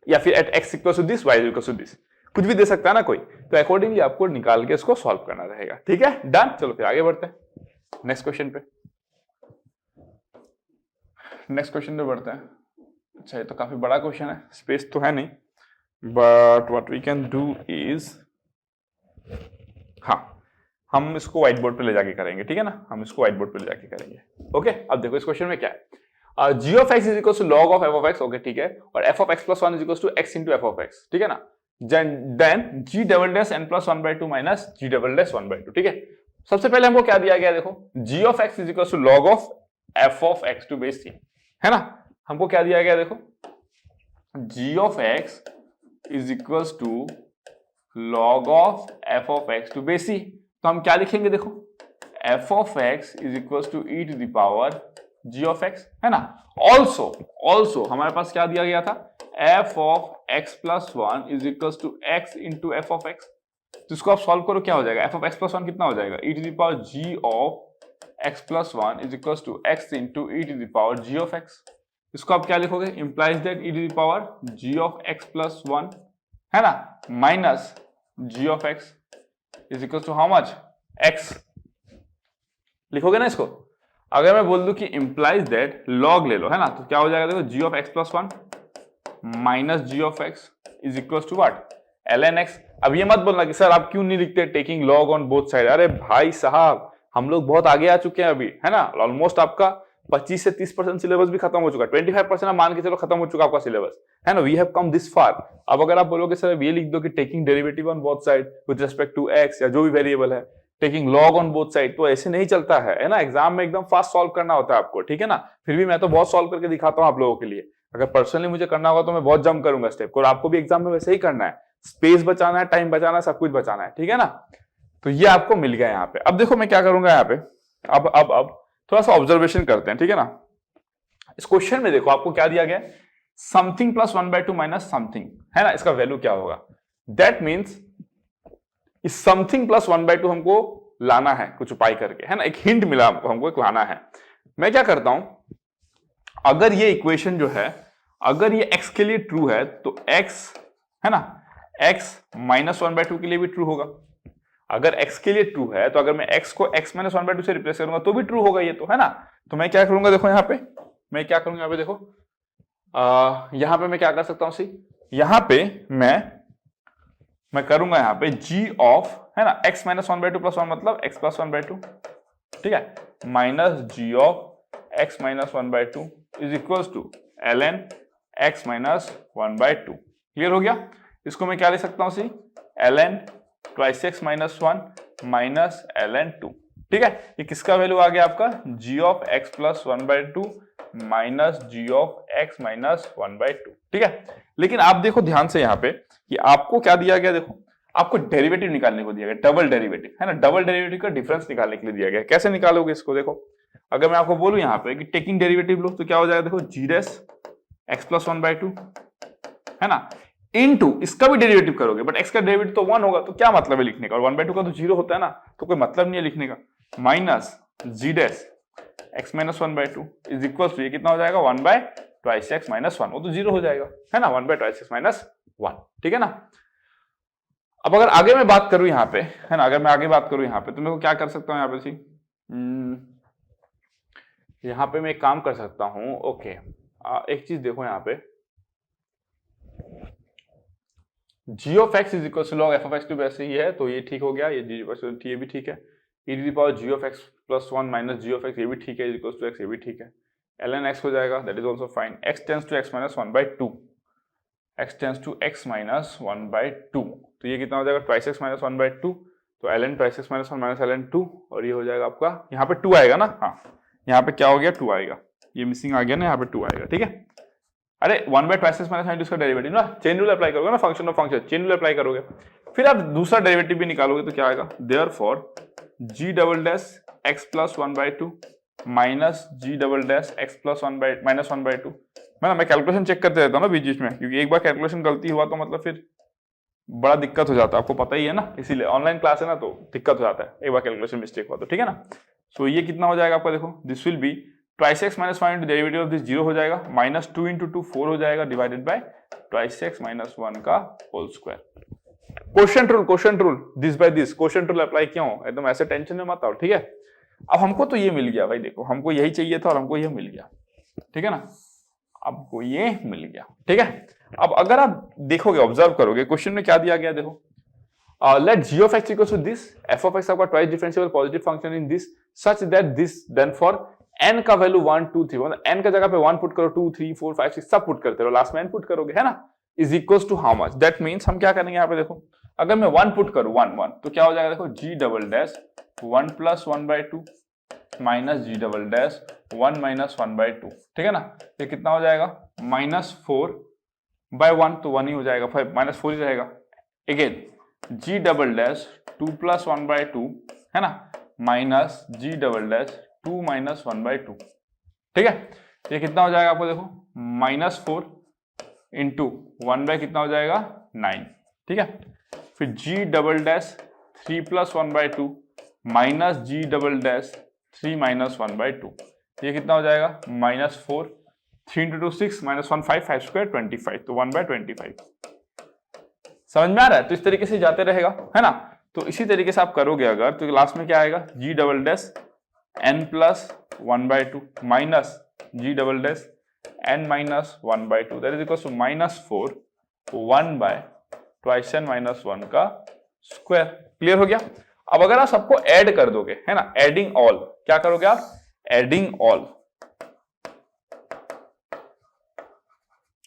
या फिर at x equal to this y equal to this, कुछ भी दे सकता है ना कोई, तो अकॉर्डिंगली आपको निकाल के इसको सॉल्व करना रहेगा, ठीक है डन। चलो फिर आगे बढ़ते हैं नेक्स्ट क्वेश्चन पे, बढ़ते हैं। अच्छा ये तो काफी बड़ा क्वेश्चन है, स्पेस तो है नहीं, but what we can do is, हाँ हम इसको व्हाइट बोर्ड पे ले जाके करेंगे, ठीक है ना, हम इसको व्हाइट बोर्ड पे ले जाके करेंगे। ओके अब देखो इस क्वेश्चन में क्या है, g of x is equal to log of f of x, okay ठीक है, और f of x plus 1 is equal to x into f of x, ठीक है ना। Then g double dash n plus 1/2 minus g double dash 1/2, ठीक है। सबसे पहले हमको क्या दिया गया, देखो g of x is equal to log of f of x to base 3, है ना। हमको क्या दिया गया, देखो g of x is equal to log of f of x to base c, तो हम क्या लिखेंगे, देखो f of x is equal to e to the power g of x, है ना। ऑल्सो हमारे पास क्या दिया गया था, f of x plus 1 is equal to x into f of x, तो इसको आप सॉल्व करो क्या हो जाएगा, f of x plus 1 कितना हो जाएगा, e to the power g of x plus 1 is equal to x into e to the power g of x। इसको आप क्या लिखोगे, implies that e to the power g of x plus 1, है ना, minus g of x is equal to how much, x लिखोगे ना इसको। अगर मैं बोल दूं कि इंप्लाइज दैट लॉग ले लो, है ना, तो क्या हो जाएगा, देखो g of x plus 1 minus g of x is equal to what, ln x। अब ये मत बोलना कि सर आप क्यों नहीं लिखते taking log on both side, अरे भाई साहब हम लोग बहुत आगे आ चुके हैं अभी, है ना। ऑलमोस्ट आपका 25 से 30% सिलेबस भी खत्म हो चुका है, 25% मान के चलो खत्म हो चुका आपका सिलेबस, है ना। We have come this far. अब अगर आप बोलोगे सर ये लिख दो कि taking derivative on both side with respect to x या जो भी वेरिएबल है, taking log on both side, तो ऐसे नहीं चलता है ना। एग्जाम में एकदम फास्ट सॉल्व करना होता है आपको, ठीक है ना। फिर भी मैं तो बहुत सॉल्व करके दिखाता हूँ आप लोगों के लिए, अगर पर्सनली मुझे करना होगा तो मैं बहुत जंप करूंगा स्टेप को, और आपको भी एग्जाम में वैसे ही करना है, स्पेस बचाना है, टाइम बचाना है, सब कुछ बचाना है, ठीक है ना। तो ये आपको मिल गया यहाँ पे। अब देखो मैं क्या करूंगा यहाँ पे, अब थोड़ा सा ऑब्जर्वेशन करते हैं, ठीक है ना। इस क्वेश्चन में देखो आपको क्या दिया गया, समथिंग प्लस 1/2 माइनस समथिंग, है ना, इसका वैल्यू क्या होगा। दैट मीन्स इस समथिंग प्लस 1/2 हमको लाना है कुछ उपाय करके, है ना, एक हिंट मिला हमको एक लाना है। मैं क्या करता हूं, अगर ये इक्वेशन जो है, अगर ये x के लिए ट्रू है तो x, है ना, x माइनस 1/2 के लिए भी ट्रू होगा। अगर x के लिए ट्रू है तो अगर मैं x को x माइनस 1/2 से रिप्लेस करूंगा तो भी ट्रू होगा ये तो, है ना। तो मैं क्या करूंगा, देखो यहाँ पे मैं क्या करूंगा, यहाँ पे देखो यहाँ पे मैं क्या कर सकता हूं, सी यहाँ पे मैं करूंगा यहाँ पे g ऑफ, है ना, x माइनस 1/2 प्लस 1 मतलब x प्लस 1/2, ठीक है, minus g of x minus 1/2 is equal to ln x minus 1/2। Clear हो गया। इसको मैं क्या ले सकता हूं, see ln twice x minus 1 minus ln 2, ठीक है। ये किसका वैल्यू आ गया आपका, g of x plus 1/2 minus g of x minus 1/2, ठीक है। लेकिन आप देखो ध्यान से यहाँ पे कि आपको क्या दिया गया, देखो आपको डेरिवेटिव निकालने को दिया गया, डबल डेरिवेटिव, है ना। डबल डेरिवेटिव का डिफरेंस निकालने के लिए दिया गया। कैसे निकालोगे इसको, देखो अगर मैं आपको बोलूं यहाँ पे कि टेकिंग डेरिवेटिव लो तो क्या हो जाएगा, देखो g डैश x प्लस 1/2, है ना, इनटू इसका भी डेरिवेटिव करोगे, बट x का डेरिवेटिव तो 1 होगा, तो क्या मतलब है लिखने का, और 1/2 का तो 0 होता है ना, तो कोई मतलब नहीं है लिखने का। Minus g dash x minus one by two is equal to, ये कितना हो जाएगा 1 by twice x minus one, वो तो जीरो हो जाएगा है ना, 1 by twice x minus one, ठीक है ना। अब अगर आगे मैं बात करूं यहाँ पे है ना, अगर मैं आगे बात करूं यहाँ पे तो मैं को क्या कर सकता हूँ यहाँ पे सी, यहाँ पे मैं एक काम कर सकता हूँ। ओके एक चीज देखो यहाँ पे, g of x is equal to log f of x, वैसे ही है तो ये ठीक हो गया, ये भी ठीक है, e to the power g of x plus one minus g of x ये भी ठीक है, इक्वल टू एक्स ये भी ठीक है, ln x हो जाएगा, that is also fine, x tends to x minus one by two, x tends to x minus one by two, तो ये कितना हो जाएगा twice x minus one by two, तो ln twice x minus one minus ln two, और ये हो जाएगा आपका यहाँ पे 2 आएगा ना, हाँ यहाँ पे क्या हो गया 2 आएगा, ये मिसिंग आ गया ना, यहाँ पे 2 आएगा, ठीक है। अरे 1 बाय ट्वाइस एक्स माइनस इसका डेरिवेटिव ना, चेन रूल अप्लाई करोगे ना, function of function chain rule apply करोगे, फिर आप दूसरा डेरिवेटिव भी निकालोगे तो क्या आएगा, therefore g double dash x plus one by two minus g double dash x plus one by minus one by two. मैं कैलकुलेशन चेक करते रहता हूँ ना बीच बीच में, क्योंकि एक बार कैलकुलेशन गलती हुआ तो मतलब फिर बड़ा दिक्कत हो जाता है, आपको पता ही है ना, इसीलिए ऑनलाइन क्लास है ना तो दिक्कत हो जाता है एक बार कैलकुलेशन मिस्टेक हुआ तो, ठीक है ना। सो ये कितना हो जाएगा आपका, देखो this will be twice x minus one into derivative of this zero हो जाएगा, minus two into two four हो जाएगा, divided by twice x minus one का whole square. Quotient rule this by this, quotient rule apply क्यों, एकदम ऐसे tension में मत आओ, ठीक है। अब हमको तो ये मिल गया भाई, देखो हमको यही चाहिए था और हमको ये मिल गया, ठीक है ना, आपको ये मिल गया, ठीक है। अब अगर आप देखोगे ऑब्जर्व करोगे क्वेश्चन में क्या दिया गया, देखो late g of x equals to this, f of x आपका twice differentiable positive function in this such that this then for n का वैल्यू 1 2 3, मतलब n का जगह पे 1 पुट करो, 2 3 4 5 6 सब पुट करते रहो, लास्ट में n पुट करोगे है ना, is equals to how much, that means हम क्या करेंगे यहाँ पे, देखो अगर मैं 1 पुट करूं 1 1 तो क्या हो जाएगा, देखो g double dash 1 plus 1 by 2 minus g double dash 1 minus 1 by 2, ठीक है ना, ये कितना हो जाएगा माइनस 4 बाय 1 तो 1 ही हो जाएगा, फिर माइनस 4 ही रहेगा, again g double dash 2 plus 1 by 2 है ना, minus g double dash 2 minus 1 by 2, ठीक है, ये कितना हो जाएगा आपको, देखो माइनस 4 इंटू 1 बाय कितना हो जाएगा 9, ठीक है, फिर g double dash 3 plus 1 by 2 minus g double dash 3 minus 1 by 2, ये कितना हो जाएगा माइनस 4, 3 इंटू 2 6 माइनस 1 5 5 स्क्वायर 25, तो 1 बाय 25, समझ में आ रहा है। तो इस तरीके से जाते रहेगा है ना, तो इसी तरीके से आप करोगे अगर तो लास्ट में क्या आएगा, g double dash n plus 1 by 2 minus g double dash n minus 1 by 2, that is equal to minus 4 1 by twice n minus 1 का स्क्वायर। क्लियर हो गया। अब अगर आप सबको ऐड कर दोगे है ना, एडिंग ऑल, क्या करोगे आप, एडिंग ऑल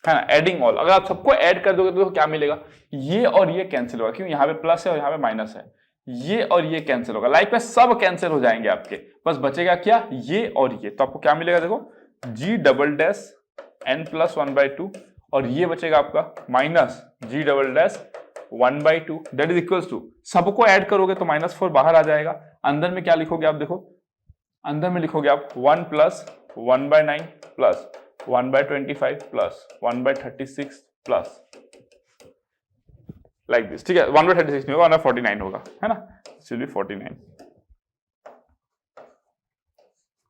है ना, एडिंग ऑल, अगर आप सबको ऐड कर दोगे तो क्या मिलेगा, ये और ये कैंसिल होगा, क्यों यहाँ पे प्लस है और यहाँ पे माइनस है, ये और ये कैंसिल होगा, लाइक में सब कैंसिल हो जाएंगे आपके, बस बचेगा क्या, ये और ये, तो आपको क्या मिलेगा, देखो g double dash n plus 1 by 2 और ये बचेगा आपका minus g double dash 1 by 2, that is equals to, सबको ऐड करोगे तो माइनस 4 बाहर आ जाएगा, अंदर में क्या लिखोगे आप, देखो अंदर में लिखोगे आप 1 plus 1 by 9 plus 1 by 25 plus 1 by 36 plus like this, ठीक है, 1 बाय 36 नहीं होगा, 1 बाय 49 होगा है ना, this will B 49,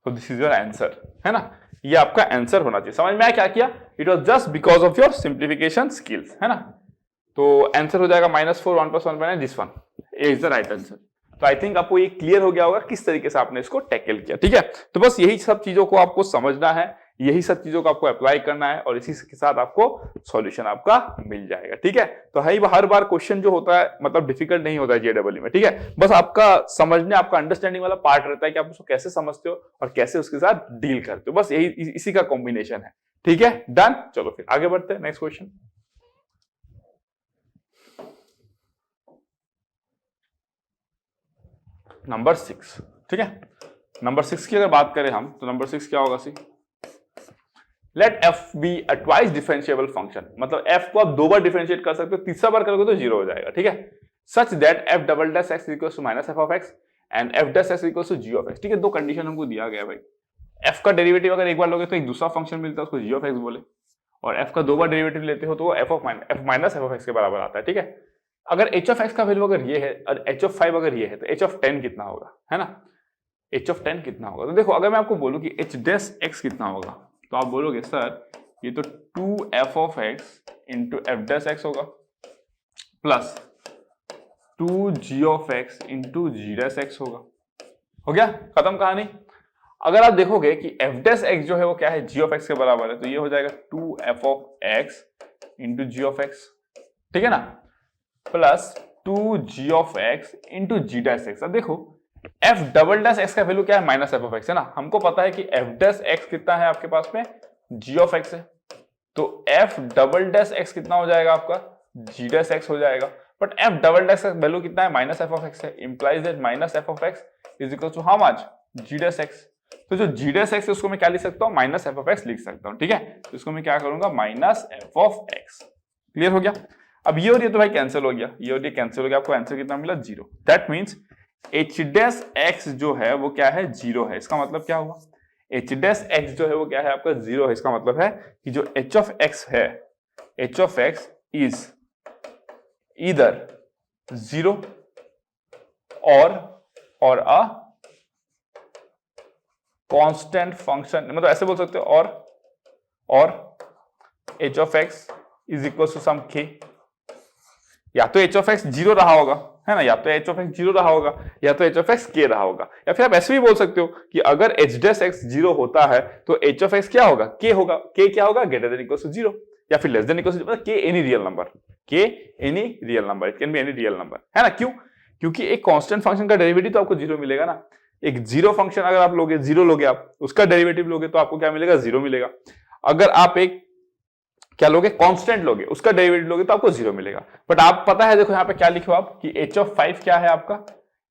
so this is your answer है ना, ये आपका आंसर होना चाहिए। समझ में आया क्या किया, it was just because of your simplification skills है ना, तो आंसर हो जाएगा -4 1 + 1 by 9, this one is the right answer. तो आई थिंक आपको ये क्लियर हो गया होगा किस तरीके से आपने इसको टैकल किया, ठीक है। तो बस यही सब चीजों को आपको समझना है, यही सब चीजों को आपको अप्लाई करना है और इसी के साथ आपको सॉल्यूशन आपका मिल जाएगा, ठीक है। तो हर बार क्वेश्चन जो होता है मतलब डिफिकल्ट नहीं होता है जेडब्ल्यू में, ठीक है, बस आपका समझने, आपका अंडरस्टैंडिंग वाला पार्ट रहता है कि आप उसको कैसे समझते हो और कैसे उसके साथ डील करते हो, बस यही इसी का कॉम्बिनेशन है, ठीक है, डन। चलो फिर आगे बढ़ते हैं, नेक्स्ट क्वेश्चन। नंबर 6, ठीक है, नंबर 6 की अगर बात करें हम तो नंबर 6 क्या होगा, see let f be a twice differentiable function, मतलब f को आप 2 बार डिफरेंशिएट कर सकते हो, तीसरा बार करोगे तो 0 हो जाएगा, ठीक है, such that f double dash x equals to minus f of x and f dash x equals to g of x, ठीक है, दो कंडीशन हमको दिया गया है भाई, f का डेरिवेटिव अगर एक बार लोगे तो एक दूसरा फंक्शन मिलता है उसको g ऑफ x बोले, और f का 2 बार डेरिवेटिव लेते हो तो वो f minus f of x के बराबर आता है, ठीक है। अगर h ऑफ x का वैल्यू अगर ये है और h ऑफ 5 अगर ये है तो h ऑफ 10 कितना होगा, है ना। एच ऑफ 10 कितना होगा। तो देखो अगर मैं आपको बोलूं कि एच डैश एक्स कितना होगा तो आप बोलोगे सर ये तो 2f of x into F dash x होगा plus 2g of x into ji dash x होगा। हो गया, खत्म कहानी। अगर आप देखोगे कि एफ डैश एक्स जो है वो क्या है, जी ऑफ एक्स के बराबर है, तो ये हो जाएगा 2f of x into g of x, ठीक है ना, plus 2g of x into ji dash x. अब देखो एफ डबल डैश एक्स का वैल्यू क्या है, माइनस एफ ऑफ एक्स है ना। हमको पता है कि एफ डैश एक्स कितना है आपके पास में, जी ऑफ एक्स है, तो एफ डबल डैश एक्स कितना हो जाएगा आपका, जी डैश एक्स हो जाएगा। बट एफ डबल डैश का वैल्यू कितना है, माइनस एफ ऑफ एक्स है, implies that minus f of x is equal to how much, g dash x. तो जो जी डैश एक्स है उसको मैं क्या लिख सकता हूँ, माइनस एफ ऑफ एक्स लिख सकता हूँ, ठीक है। तो इसको मैं क्या करूंगा, minus f of x. Clear हो गया। अब ये और ये तो भाई कैंसिल हो गया, ये और ये कैंसिल हो गया, आपको आंसर कितना मिला, 0। That means H dash x जो है वो क्या है, 0 है। इसका मतलब क्या हुआ, एच डैश एक्स जो है वो क्या है आपका, 0 है। इसका मतलब है कि जो एच ऑफ एक्स है, H of x is either 0 और अ कांस्टेंट फंक्शन, मतलब ऐसे बोल सकते हो, और h of x is equal to some k. या तो एच ऑफ एक्स 0 रहा होगा, है ना, या तो एच ऑफ एक्स 0 रहा होगा, या तो एच ऑफ एक्स के रहा होगा। या फिर आप ऐसे भी बोल सकते हो कि अगर एच डैश एक्स 0 होता है तो एच ऑफ एक्स क्या होगा, के होगा। के क्या होगा, ग्रेटर देन इक्वल टू 0 या फिर लेस देन इक्वल टू 0, के एनी रियल नंबर, के any real number, it can be any real number, है ना। क्यों, क्योंकि एक कांस्टेंट फंक्शन का डेरिवेटिव तो आपको 0 मिलेगा ना। एक 0 फंक्शन अगर आप लोगे, 0 लोगे आप, उसका डेरिवेटिव लोगे तो आपको क्या मिलेगा, 0 मिलेगा। अगर आप एक क्या लोगे, कांस्टेंट लोगे, उसका डेरिवेटिव लोगे तो आपको 0 मिलेगा। बट आप पता है, देखो यहाँ पे क्या लिखो आप कि h ऑफ 5 क्या है आपका,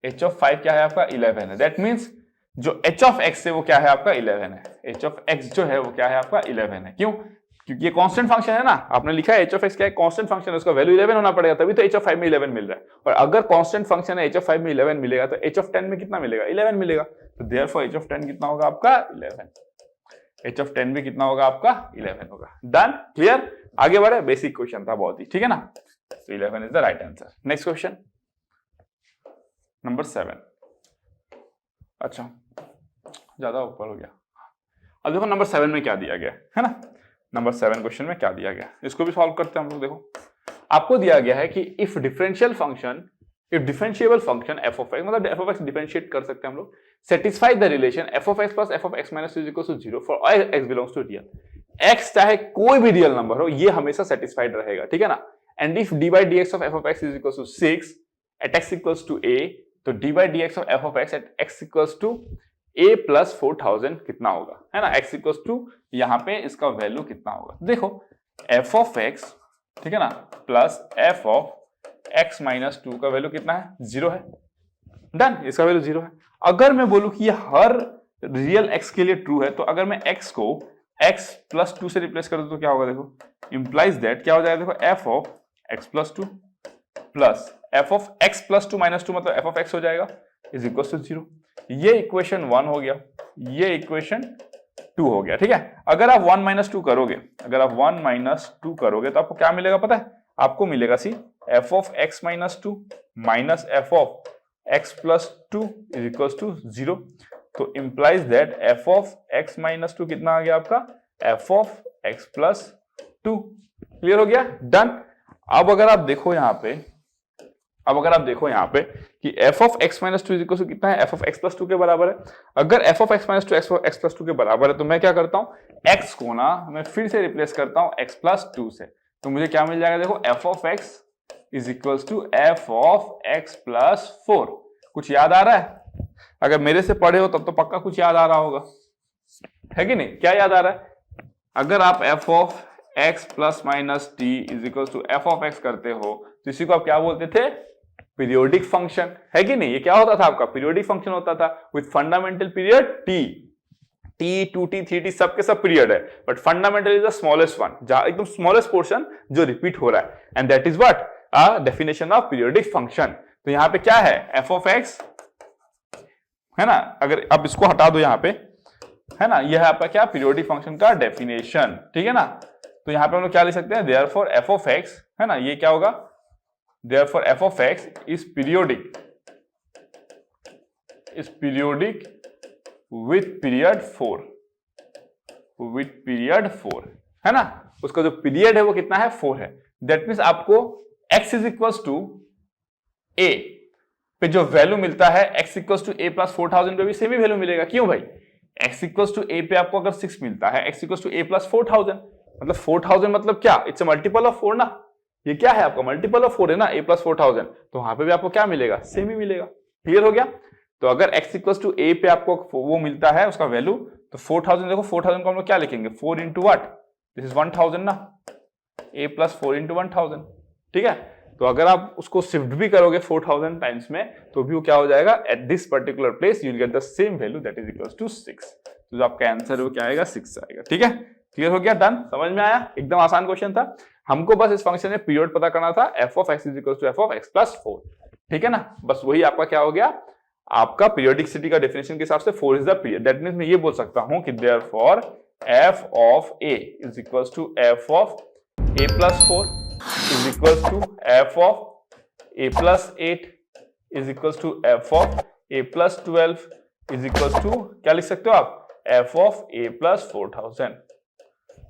h ऑफ 5 क्या है आपका, 11 है। दैट मींस जो h ऑफ x है वो क्या है आपका, 11 है। h ऑफ x जो है वो क्या है आपका, 11 है। क्यों, क्योंकि ये कांस्टेंट फंक्शन है ना, आपने लिखा है h ऑफ x क्या है, कांस्टेंट फंक्शन है, उसका वैल्यू 11 होना पड़ेगा, तभी तो h ऑफ 5 में 11 मिल रहा है। और अगर कांस्टेंट फंक्शन है, h ऑफ 5 में 11 मिलेगा तो h ऑफ 10 में कितना मिलेगा, 11 मिलेगा। तो देयरफॉर h ऑफ 10 कितना होगा आपका, 11। h ऑफ 10 भी कितना होगा आपका, 11 होगा। Done, clear. आगे बढ़े, बेसिक क्वेश्चन था बहुत ही, ठीक है ना। तो 11 is the right answer. Next question number 7। अच्छा, ज्यादा ऊपर हो गया। अब देखो नंबर 7 में क्या दिया गया है ना, नंबर 7 क्वेश्चन में क्या दिया गया, इसको भी सॉल्व करते हैं हम लोग। देखो आपको दिया गया है कि if differential function, if differentiable function f of x, मतलब एफ ऑफ एक्स डिफरेंशिएट कर सकते हैं हम लोग, satisfy the relation f of x plus f of x minus 2 is equal to 0 for all x belongs to real. X चाहे कोई भी real number हो, ये हमेशा सेटिस्फाइड रहेगा, ठीक है ना। And if d by d x of f of x is equal to 6 at x equals to a, तो d by d x of f of x at x equals to a plus 4000 कितना होगा, है ना। X equals to यहाँ पे इसका value कितना होगा, देखो एफ ऑफ एक्स, ठीक है ना, plus f of x minus 2 का वैल्यू कितना है, 0 है। डन, इसका वैल्यू 0 है। अगर मैं बोलूं कि ये हर रियल x के लिए ट्रू है, तो अगर मैं x को x प्लस 2 से रिप्लेस कर दूं तो क्या होगा, देखो इंप्लाइज दैट क्या हो जाएगा, देखो f of x plus 2 plus f of x plus 2 minus 2 मतलब f ऑफ x हो जाएगा इज इक्वल टू 0। ये इक्वेशन 1 हो गया, ये इक्वेशन 2 हो गया, ठीक है। अगर आप 1 माइनस 2 करोगे, अगर आप 1 माइनस 2 करोगे तो आपको क्या मिलेगा पता है, आपको मिलेगा see f of x minus 2 minus f of x plus 2 is equal to 0। तो implies that f of x minus 2 कितना आ गया आपका, f of x plus 2। Clear हो गया, डन। अब अगर आप देखो यहाँ पे, अब अगर आप देखो यहाँ पे कि f of x minus 2 is equal to कितना है, f ऑफ x प्लस 2 के बराबर है। अगर f of x minus 2 x plus 2 के बराबर है तो मैं क्या करता हूँ, x को ना मैं फिर से रिप्लेस करता हूँ x प्लस 2 से, तो मुझे क्या मिल जाएगा, देखो f of x is equals to f of x plus 4। कुछ याद आ रहा है, अगर मेरे से पढ़े हो तब तो पक्का कुछ याद आ रहा होगा, है कि नहीं। क्या याद आ रहा है, अगर आप f of x plus minus t is equals to f of x करते हो तो इसी को आप क्या बोलते थे, पीरियोडिक फंक्शन, है कि नहीं। ये क्या होता था आपका, पीरियोडिक फंक्शन होता था with fundamental period t, t 2t 3t सब के सब पीरियड है, but fundamental is the smallest one, जहां एकदम स्मॉलेस्ट पोर्शन जो रिपीट हो रहा है, and that is what a definition of periodic function. तो यहाँ पे क्या है, f ऑफ x, है ना, अगर आप इसको हटा दो यहाँ पे, है ना, यह है आपका क्या, पीरियोडिक फंक्शन का डेफिनेशन, ठीक है ना। तो यहाँ पे हम लोग क्या लिख सकते हैं, देयरफॉर f ऑफ x, है ना, ये क्या होगा, therefore f of x is periodic with period 4 है ना, उसका जो पीरियड है वो कितना है 4 है। दैट मीन्स आपको x is equal to a पे जो वैल्यू मिलता है x equal to a plus 4000 पे भी सेम ही वैल्यू मिलेगा। क्यों भाई, x इक्वल टू a पे आपको अगर 6 मिलता है, x equal to a plus 4000 मतलब 4000 मतलब क्या, इट्स अ मल्टीपल ऑफ 4 ना, ये क्या है आपका मल्टीपल ऑफ 4 है ना, a प्लस 4000, तो वहां पे भी आपको क्या मिलेगा, सेम ही मिलेगा। क्लियर हो गया। तो अगर x इक्वल टू a पे आपको वो मिलता है उसका वैल्यू, तो 4000 देखो 4000 को हम लोग क्या लिखेंगे 4 इंटू व्हाट, दिस इज 1000 ना, a प्लस 4 इंटू 1000। ठीक है, तो अगर आप उसको शिफ्ट भी करोगे 4000 टाइम्स में तो भी वो क्या हो जाएगा, at this particular place you will get the same value that is equal to 6। तो जो आपका आंसर है वो क्या आएगा 6 आएगा। ठीक है, क्लियर हो गया, डन, समझ में आया, एकदम आसान क्वेश्चन था। हमको बस इस फंक्शन में पीरियड पता करना था, f of x is equal to f of x plus 4। ठीक है ना, बस वही आपका क्या हो गया, आपका पीरियोडिसिटी का डेफिनेशन के हिसाब से 4 is the period. That means मैं ये बोल सकता हूं कि therefore f of a is equal to f of a plus 4 is equal to f of a plus 8 is equal to f of a plus 12 is equal to क्या लिख सकते हो आप, f ऑफ a प्लस 4000।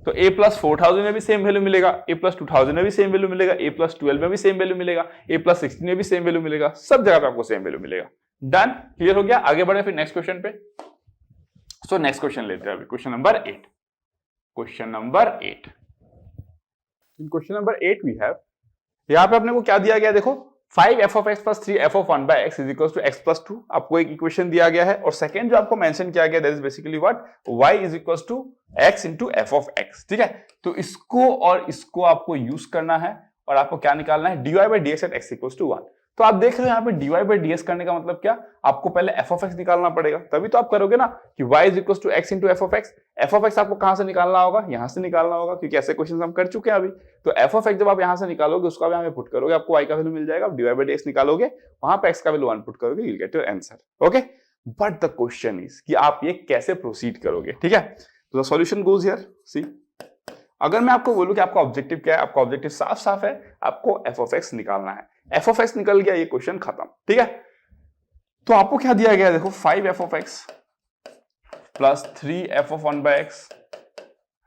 तो a plus 4000 में भी same value मिलेगा, a plus 2000 में भी सेम वैल्यू मिलेगा, a प्लस 12 में भी सेम वैल्यू मिलेगा, a प्लस 16 में भी सेम वैल्यू मिलेगा, सब जगह पे आपको सेम वैल्यू मिलेगा। डन, क्लियर हो गया। आगे बढ़े फिर नेक्स्ट क्वेश्चन पे। सो नेक्स्ट क्वेश्चन लेते हैं अभी, question number 8। Question number 8, in question number 8 we have, यहां पे अपने को क्या दिया गया देखो, 5f of x plus 3f of 1 by x is equals to x plus 2, आपको एक इक्वेशन दिया गया है, और सेकंड जो आपको मेंशन किया गया that is basically what, y is equals to x into f of x। ठीक है, तो इसको और इसको आपको यूज करना है और आपको क्या निकालना है, dy by dx at x equals to 1। तो आप देख रहे हो यहाँ पे dy by dx करने का मतलब क्या, आपको पहले f of x निकालना पड़ेगा, तभी तो आप करोगे ना कि y is equals to x into f of x। f of x आपको कहां से निकालना होगा, यहां से निकालना होगा, क्योंकि ऐसे क्वेश्चन हम कर चुके हैं अभी। तो f of x जब आप यहां से निकालोगे उसको आप यहाँ पे पुट करोगे, आपको y का वैल्यू मिल जाएगा, dy by dx निकालोगे, वहां पे x का वैल्यू 1 पुट करोगे, you will get your answer. Okay, but the question is कि आप ये कैसे प्रोसीड करोगे। ठीक है, तो द सॉल्यूशन गोज हियर, सी, अगर मैं आपको बोलूं कि आपका ऑब्जेक्टिव क्या है, आपका ऑब्जेक्टिव साफ साफ है, आपको f of x निकालना है। f of x निकल गया, ये क्वेश्चन खत्म। ठीक है, तो आपको क्या दिया गया है देखो, 5f of x plus 3f of 1 by x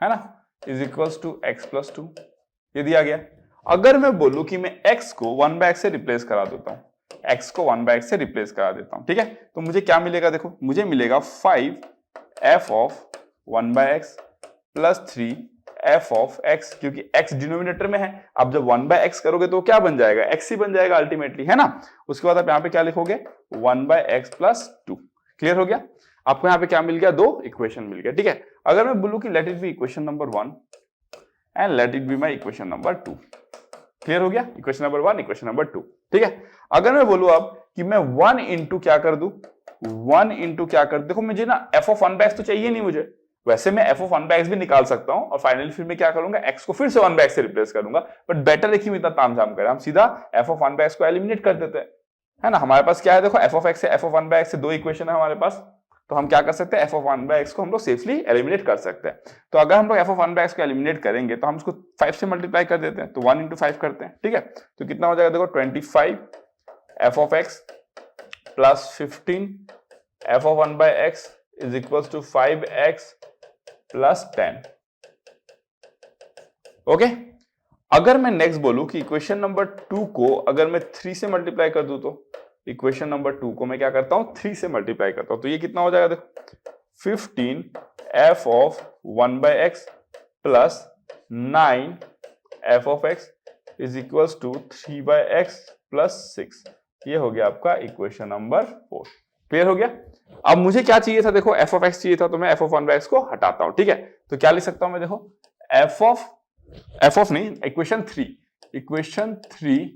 है ना, is equals to x plus 2, ये दिया गया। अगर मैं बोलूं कि मैं x को 1 by x से रिप्लेस करा देता हूं, x को 1 by x से रिप्लेस करा देता हूं, ठीक है, तो मुझे क्या मिलेगा देखो, मुझे मिलेगा 5f of 1 by x plus 3f of x, क्योंकि x डिनोमिनेटर में है। अब जब 1 by x करोगे तो क्या बन जाएगा, x ही बन जाएगा अल्टीमेटली, है ना। उसके बाद आप यहाँ पे क्या लिखोगे, 1 by x प्लस 2। क्लियर हो गया, आपको यहाँ पे क्या मिल गया, दो इक्वेशन मिल गया। ठीक है, अगर मैं बोलूं कि let it be equation number 1 and let it be my equation number 2। Clear हो गया, इक्वेशन नंबर 1 इक्वेशन नंबर 2। ठीक है, अगर मैं बोलूं अब कि मैं 1 इंटू क्या कर दूं, 1 इंटू क्या कर, देखो मुझे ना f of 1 by x तो चाहिए नहीं मुझे, वैसे मैं f of 1 by x भी निकाल सकता हूं, और फाइनली फिर मैं क्या करूंगा, x को फिर से 1 by x से रिप्लेस करूंगा, बट बेटर है कि हम इतना तामझाम करें, हम सीधा f of 1 by x को एलिमिनेट कर देते हैं, है ना। हमारे पास क्या है देखो, f of x से f of 1 by x से दो इक्वेशन है हमारे पास, तो हम क्या कर सकते हैं, f of 1 by x को हम लोग सेफली एलिमिनेट कर सकते हैं। तो अगर हम लोग f of 1 by x को एलिमिनेट करेंगे तो हम इसको 5 से मल्टीप्लाई कर देते हैं, तो 1 इंटू 5 करते हैं। ठीक है, तो कितना हो जाएगा देखो, 25 f of x plus 15 f of 1 by x is equals to 5x plus 10। Okay, अगर मैं नेक्स्ट बोलूं कि इक्वेशन नंबर 2 को अगर मैं 3 से मल्टीप्लाई कर दूं, तो इक्वेशन नंबर 2 को मैं क्या करता हूं, 3 से मल्टीप्लाई करता हूं, तो ये कितना हो जाएगा देखो, 15 f of 1 by x plus 9 f of x is equals to 3 by x plus 6। ये हो गया आपका इक्वेशन नंबर 4। क्लियर हो गया। अब मुझे क्या चाहिए था देखो, f of x चाहिए था, तो मैं f of 1 by x को हटाता हूं। ठीक है, तो क्या लिख सकता हूं मैं देखो, f of नहीं, इक्वेशन 3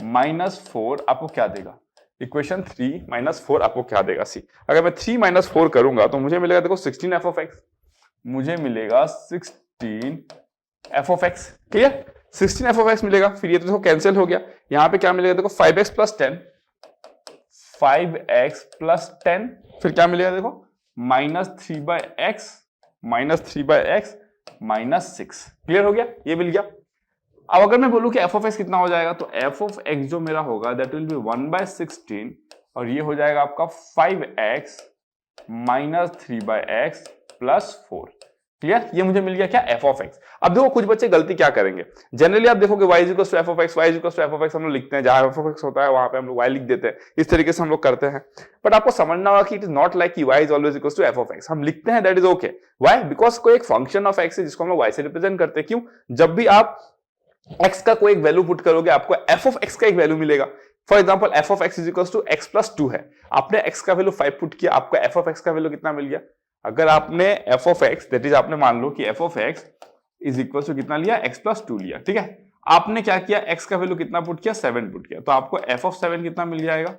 माइनस 4 आपको क्या देगा, इक्वेशन 3 माइनस 4 आपको क्या देगा, सी, अगर मैं 3 माइनस 4 करूंगा तो मुझे मिलेगा देखो 16 f of x, मुझे मिलेगा 16 f of x। Clear, 16 f of x मिलेगा, फिर ये तो देखो कैंसिल हो गया, यहां पे क्या मिलेगा देखो, 5x प्लस 10, 5x प्लस 10, फिर क्या मिलेगा देखो, minus 3 by x minus 6। Clear हो गया, ये मिल गया। अब अगर मैं बोलूं कि f of x कितना हो जाएगा, तो f of x जो मेरा होगा दैट विल बी 1 by 16, और ये हो जाएगा आपका 5x -3/x + 4। क्लियर? ये मुझे मिल गया क्या? f of x। अब देखो कुछ बच्चे गलती क्या करेंगे, जनरली आप देखोगे y = f of x, y = f of x हम लोग लिखते हैं, जहां f ऑफ x होता है वहां पे हम लोग y लिख देते हैं, इस तरीके से हम लोग करते हैं। बट आपको समझना होगा कि इट इज नॉट लाइक कि y is always equal to f of x। हम लिखते हैं, that is okay. Why? Because कोई एक फंक्शन ऑफ x है जिसको हम लोग y से रिप्रेजेंट करते हैं। क्यों? जब भी आप x का कोई एक वैल्यू पुट करोगे आपको f ऑफ x का एक वैल्यू मिलेगा। For example f of x is equal to x + 2 है, आपने x का वैल्यू 5 पुट किया, आपको f ऑफ x का वैल्यू कितना मिल गया? अगर आपने f of x that is आपने मान लो कि f of x is equal to कितना लिया? x + 2 लिया, ठीक है। आपने क्या किया? x का वैल्यू कितना पुट किया? 7 पुट किया, तो आपको f ऑफ 7 कितना मिल जाएगा?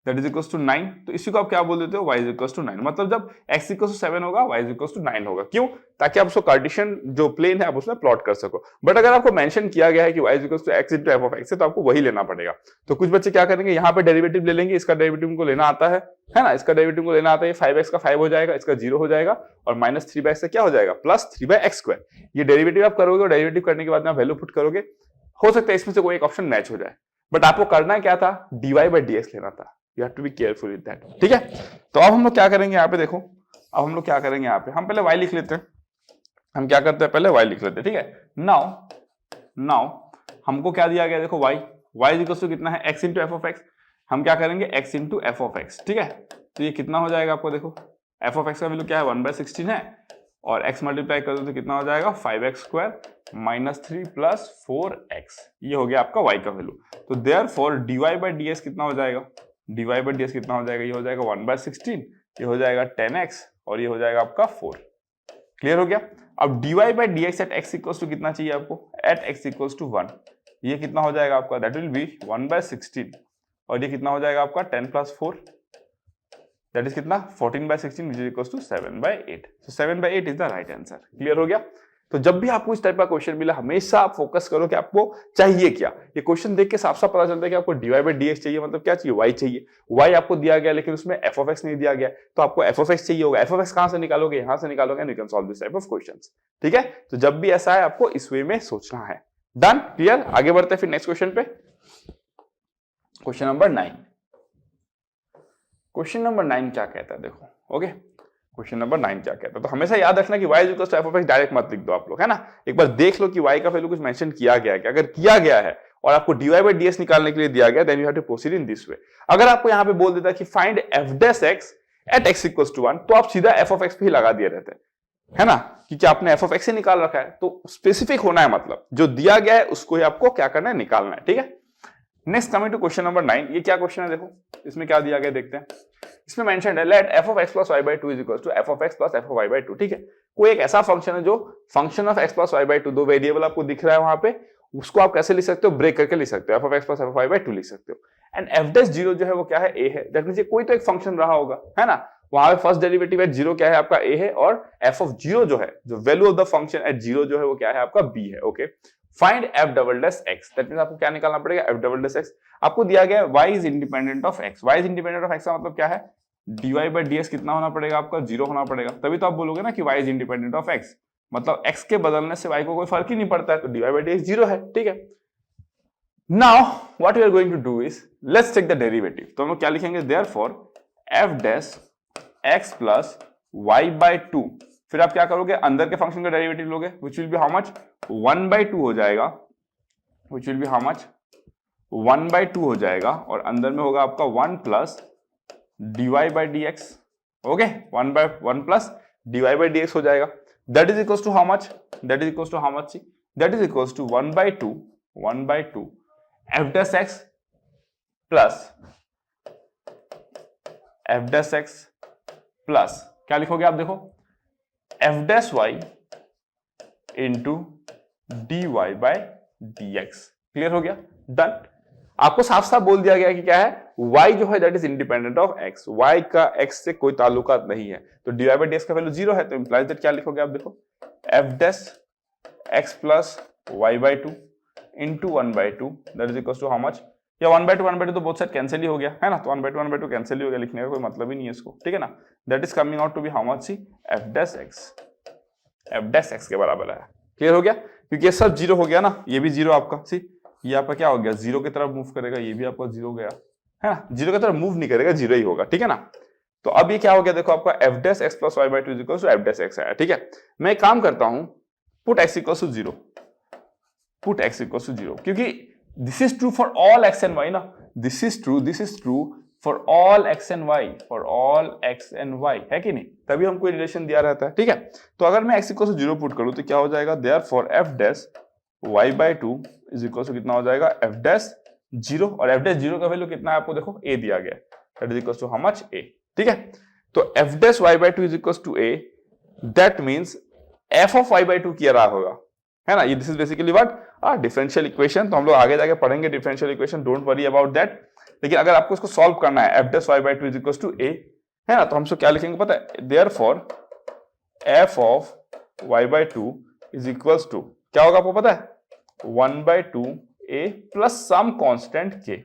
That is equal to 9। तो इसी को आप क्या बोल देते हो? y is equal to 9। मतलब जब x इक्वल टू 7 होगा, y इज इक्वल टू 9 होगा। क्यों? ताकि आप उसको कार्टेशियन जो प्लेन है आप उसमें प्लॉट कर सको। बट अगर आपको मेंशन किया गया है कि y is equal to x into f of x है, तो आपको वही लेना पड़ेगा। तो कुछ बच्चे क्या करेंगे, यहाँ पे डेरिवेटिव ले लेंगे, इसका डेरिवेटिव उनको लेना आता है ना, इसका डेरिवेटिव को लेना आता है। 5x का 5 हो जाएगा, इसका 0 हो जाएगा, और -3/x से क्या हो जाएगा? +3/x²। ये डेरिवेटिव आप करोगे और डेरिवेटिव करने के बाद में आप वैल्यू पुट करोगे, हो सकता है इसमें से कोई एक ऑप्शन मैच हो जाए। बट आपको करना क्या था? dy/dx लेना था। You have to be careful with that, ठीक है। तो अब हम लोग क्या करेंगे यहाँ पे, देखो अब हम लोग क्या करेंगे यहाँ पे, हम पहले y लिख लेते हैं। हम क्या करते हैं? पहले y लिख लेते हैं, ठीक है। नाउ हमको क्या दिया गया? देखो y इज इक्वल टू कितना है? x into f of x। हम क्या करेंगे? x into f of x, ठीक है। तो ये कितना हो जाएगा आपको? देखो f ऑफ x का वैल्यू क्या है? 1/16 है, और x मल्टीप्लाई कर दो तो कितना हो जाएगा? 5x² -3 + 4x। ये हो गया आपका y का वैल्यू। तो देयरफॉर dy/dx कितना हो जाएगा? dy/dx कितना हो जाएगा? ये हो जाएगा 1/16, ये हो जाएगा 10x, और ये हो जाएगा आपका 4। क्लियर हो गया? अब dy/dx eight x equals to कितना चाहिए आपको? At x equals to 1। ये कितना हो जाएगा आपका? दैट विल बी 1/16, और ये कितना हो जाएगा आपका? 10 + 4, दैट इज कितना? 14/16 which is equals to 7/8। So 7/8 is the right answer. Clear हो गया? तो जब भी आपको इस टाइप का क्वेश्चन मिला, हमेशा आप फोकस करो कि आपको चाहिए क्या। ये क्वेश्चन देख के साफ साफ पता चलता है कि आपको dy/dx चाहिए, मतलब क्या चाहिए? y चाहिए। y आपको दिया गया, लेकिन उसमें f ऑफ x नहीं दिया गया, तो आपको f ऑफ x चाहिए होगा। f ऑफ x कहां से निकालोगे? यहां से निकालोगे, and you can solve this type of questions, ठीक है। तो जब भी ऐसा है आपको इस वे में सोचना है। डन? क्लियर? आगे बढ़ते हैं फिर नेक्स्ट क्वेश्चन पे। Question number 9। क्वेश्चन नंबर 9 क्या कहता है? देखो, ओके, क्वेश्चन नंबर 9 क्या कहता है? तो हमेशा याद रखना कि y is equal to f of x direct मत लिख दो आप लोग, है ना। एक बार देख लो कि y का वैल्यू कुछ मेंशन किया गया है क्या। अगर किया गया है और आपको dy/dx निकालने के लिए दिया गया, then you have to proceed in this way. अगर आपको यहां पे बोल देता है कि find f' at x equals to 1, तो आप सीधा f ऑफ x पे ही लगा दिए रहते, है ना, क्योंकि आपने f ऑफ x ही निकाल रखा है। तो स्पेसिफिक होना है, मतलब जो दिया गया है उसको ही आपको क्या करना है? निकालना है, ठीक है। Next coming to question number 9। ये क्या क्वेश्चन है? देखो इसमें क्या दिया गया देखते हैं। इसमें मेंशन्ड है let f of x + y/2 is equal to f of x + f of y/2, ठीक है। कोई एक ऐसा फंक्शन है जो फंक्शन ऑफ x + y/2, दो वेरिएबल आपको दिख रहा है वहां पे, उसको आप कैसे लिख सकते हो? ब्रेक करके लिख सकते हो, f of x + f of y/2 लिख सकते हो। एंड f' जो है वो क्या है? a है। दैट मींस ये कोई तो एक फंक्शन रहा होगा, है ना। वहां पे फर्स्ट डेरिवेटिव एट 0 क्या है आपका? a है, और f ऑफ 0 जो है, जो value of the function at 0 जो है वो क्या है आपका? b है, okay. Find f'(x), that means आपको क्या निकालना पड़ेगा? f'(x). आपको दिया गया है y is independent of x। y is independent of x का मतलब क्या है? dy/dx कितना होना पड़ेगा आपका? 0 होना पड़ेगा। तभी तो आप बोलोगे ना कि y is independent of x, मतलब x के बदलने से y को कोई फर्क ही नहीं पड़ता है, तो dy/dx 0 है, ठीक है। Now what we are going to do is let's take the derivative. तो हम लोग क्या लिखेंगे? Therefore f' x + y/2। फिर आप क्या करोगे? अंदर के फंक्शन का डेरिवेटिव लोगे, which will be how much? 1/2 हो जाएगा, which will be how much? 1/2 हो जाएगा, और अंदर में होगा आपका 1 + dy/dx, ओके। 1 + dy/dx हो जाएगा। That is equals to how much? That is equals to how much? That is equals to 1/2 f'(x + f'(x) plus क्या लिखोगे आप? देखो f'(y) इंटू dy/dx। क्लियर हो गया? डन। आपको साफ साफ बोल दिया गया कि क्या है? y जो है that is independent of x, y का x से कोई ताल्लुकात नहीं है, तो dy/dx का वैल्यू 0 है, तो इंप्लाइज दैट क्या लिखोगे आप? देखो f'(x + y/2 into 1/2 that is equal to how much? या 1/2 तो बोथ साइड कैंसिल ही हो गया, है ना। तो 1/2 कैंसिल ही हो गया, लिखने का कोई मतलब ही नहीं है इसको, ठीक है ना। That is coming out to be how much? See f'(x) के बराबर है। क्लियर हो गया? क्योंकि ये सब 0 हो गया ना, ये भी 0 आपका, सी ये आपका क्या हो गया? 0 की तरफ मूव करेगा, ये भी आपका 0 गया, है ना। 0 की तरफ मूव नहीं करेगा, 0 ही होगा, ठीक है ना। तो अब ये क्या हो गया, देखो आपका f dash x plus y by two is equal to F dash x आया। ठीक है, मैं एक काम करता हूं, put x equal to 0, put x equal to 0, क्योंकि this is true for all x and Y ना, this is true for all x and y, for all x and y, है कि नहीं, तभी हमको रिलेशन दिया रहता है। ठीक है, तो अगर मैं एक्स इक्वल टू 0 पुट करूं तो क्या हो जाएगा, therefore F dash Y by two is equal to कितना हो जाएगा, एफ डैश 0, और एफ डैश 0 का वैल्यू कितना है आपको देखो a दिया गया है, that is equal to how much a। ठीक है, तो F dash Y by two is equal to a, that means F of Y by two किया रहा होगा, है ना, ये this is basically what differential equation. तो हम लोग आगे जाके पढ़ेंगे differential equation, don't worry about that. लेकिन अगर आपको इसको सॉल्व करना है, F dash Y by two is equal to a, है ना, तो हम क्या लिखेंगे पता है, therefore F of Y by two is equal to क्या होगा आपको पता है, 1/2 a plus some constant k।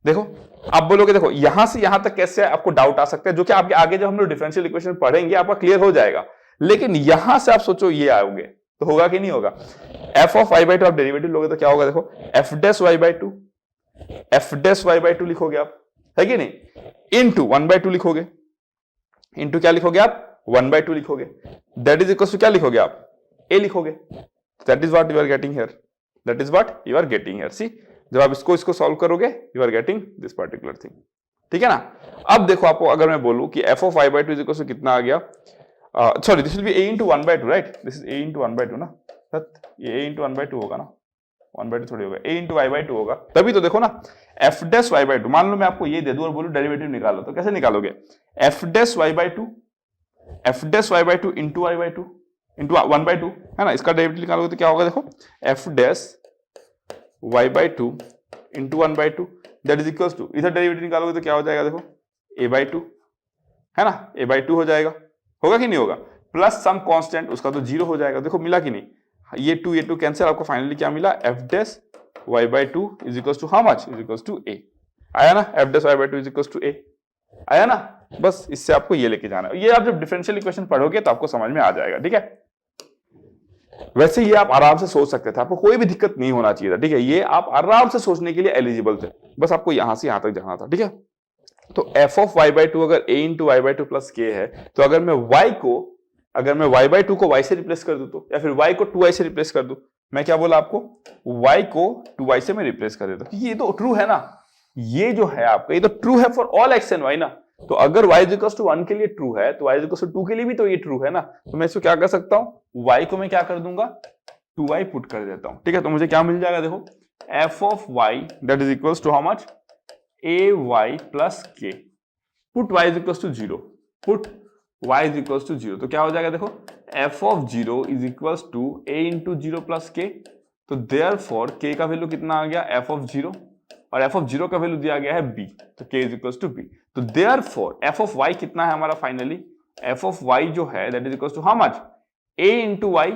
देखो आप बोलोगे, देखो यहां से यहां तक कैसे आपको डाउट आ सकता है, जो कि आपके आगे जब हम लोग डिफरेंशियल इक्वेशन पढ़ेंगे आपका क्लियर हो जाएगा। लेकिन यहां से आप सोचो ये आओगे तो होगा कि नहीं होगा, F of Y by two आप डेरिवेटिव लोगे तो क्या होगा, देखो F dash Y by two, F dash Y by two लिखोगे आप, है कि नहीं, इनटू 1/2 लिखोगे, इनटू क्या लिखोगे आप, 1/2 लिखोगे, दैट इज इक्वल टू क्या लिखोगे आप, a लिखोगे, that is what you are getting here, that is what you are getting here. See, जब आप इसको सॉल्व करोगे you are getting this particular thing. ठीक है ना, अब देखो आपको अगर मैं बोलूं कि F of Y by two is equal to कितना आ गया, sorry this will be a into 1/2, right, this is a into 1/2 ना, ये a इंटू 1/2 होगा ना, 1/2 थोड़ी होगा, a into Y by two होगा, तभी तो देखो ना, F dash Y by two, मान लो मैं आपको ये दे दूं और बोलूं डेरिवेटिव निकालो, तो कैसे निकालोगे, F dash Y by two, F dash Y by two into Y by two into 1/2, है ना, इसका डेरिवेटिव निकालोगे तो क्या होगा, देखो F dash Y by two into 1/2, that is equal to, इधर डेरिवेटिव निकालोगे तो क्या हो जाएगा, देखो a बाई टू, है ना, a बाई टू हो जाएगा, होगा कि नहीं होगा, प्लस सम कांस्टेंट, उसका तो 0 हो जाएगा। देखो मिला कि नहीं, ये टू कैंसिल, आपको फाइनली क्या मिला, F dash Y by two is equal to how much, is equal to a, आया ना, F dash Y by two is equal to a, आया ना, बस इससे आपको ये लेके जाना है, ये आप जब डिफरेंशियल इक्वेशन पढ़ोगे तो आपको समझ में आ जाएगा। ठीक है, वैसे ये आप आराम से सोच सकते थे, आपको कोई भी दिक्कत नहीं होना चाहिए था। ठीक है, ये आप आराम से सोचने के लिए एलिजिबल थे, बस आपको यहां से यहां तक जाना था। ठीक है, तो F of Y by two अगर a into Y by two plus K है, तो अगर मैं y बाई टू को y से रिप्लेस कर दूं तो, या फिर y को 2y से रिप्लेस कर दूं, मैं क्या बोला आपको, y को 2y से मैं रिप्लेस कर देता हूं, ये तो ट्रू है ना, ये जो है आपका ये तो ट्रू है for all x and Y ना, तो अगर y इज इक्वल टू 1 के लिए ट्रू है तो y इज इक्वल टू 2 के लिए भी तो ये ट्रू है ना, तो मैं इसको क्या कर सकता हूं, y को मैं क्या कर दूंगा, 2y पुट कर देता हूं। ठीक है, तो मुझे क्या मिल जाएगा, देखो f of y that is equal to how much, ay plus k, put y is equal to 0, put y is equal to 0, तो क्या हो जाएगा, देखो f of 0 is equal to a into 0 plus k, तो therefore k का value कितना आ गया, f ऑफ 0, और f ऑफ 0 का वैल्यू दिया गया है b, तो k is equal to b, तो देयरफॉर f ऑफ y कितना है हमारा फाइनली, f ऑफ y जो है that is equal to how much, a into y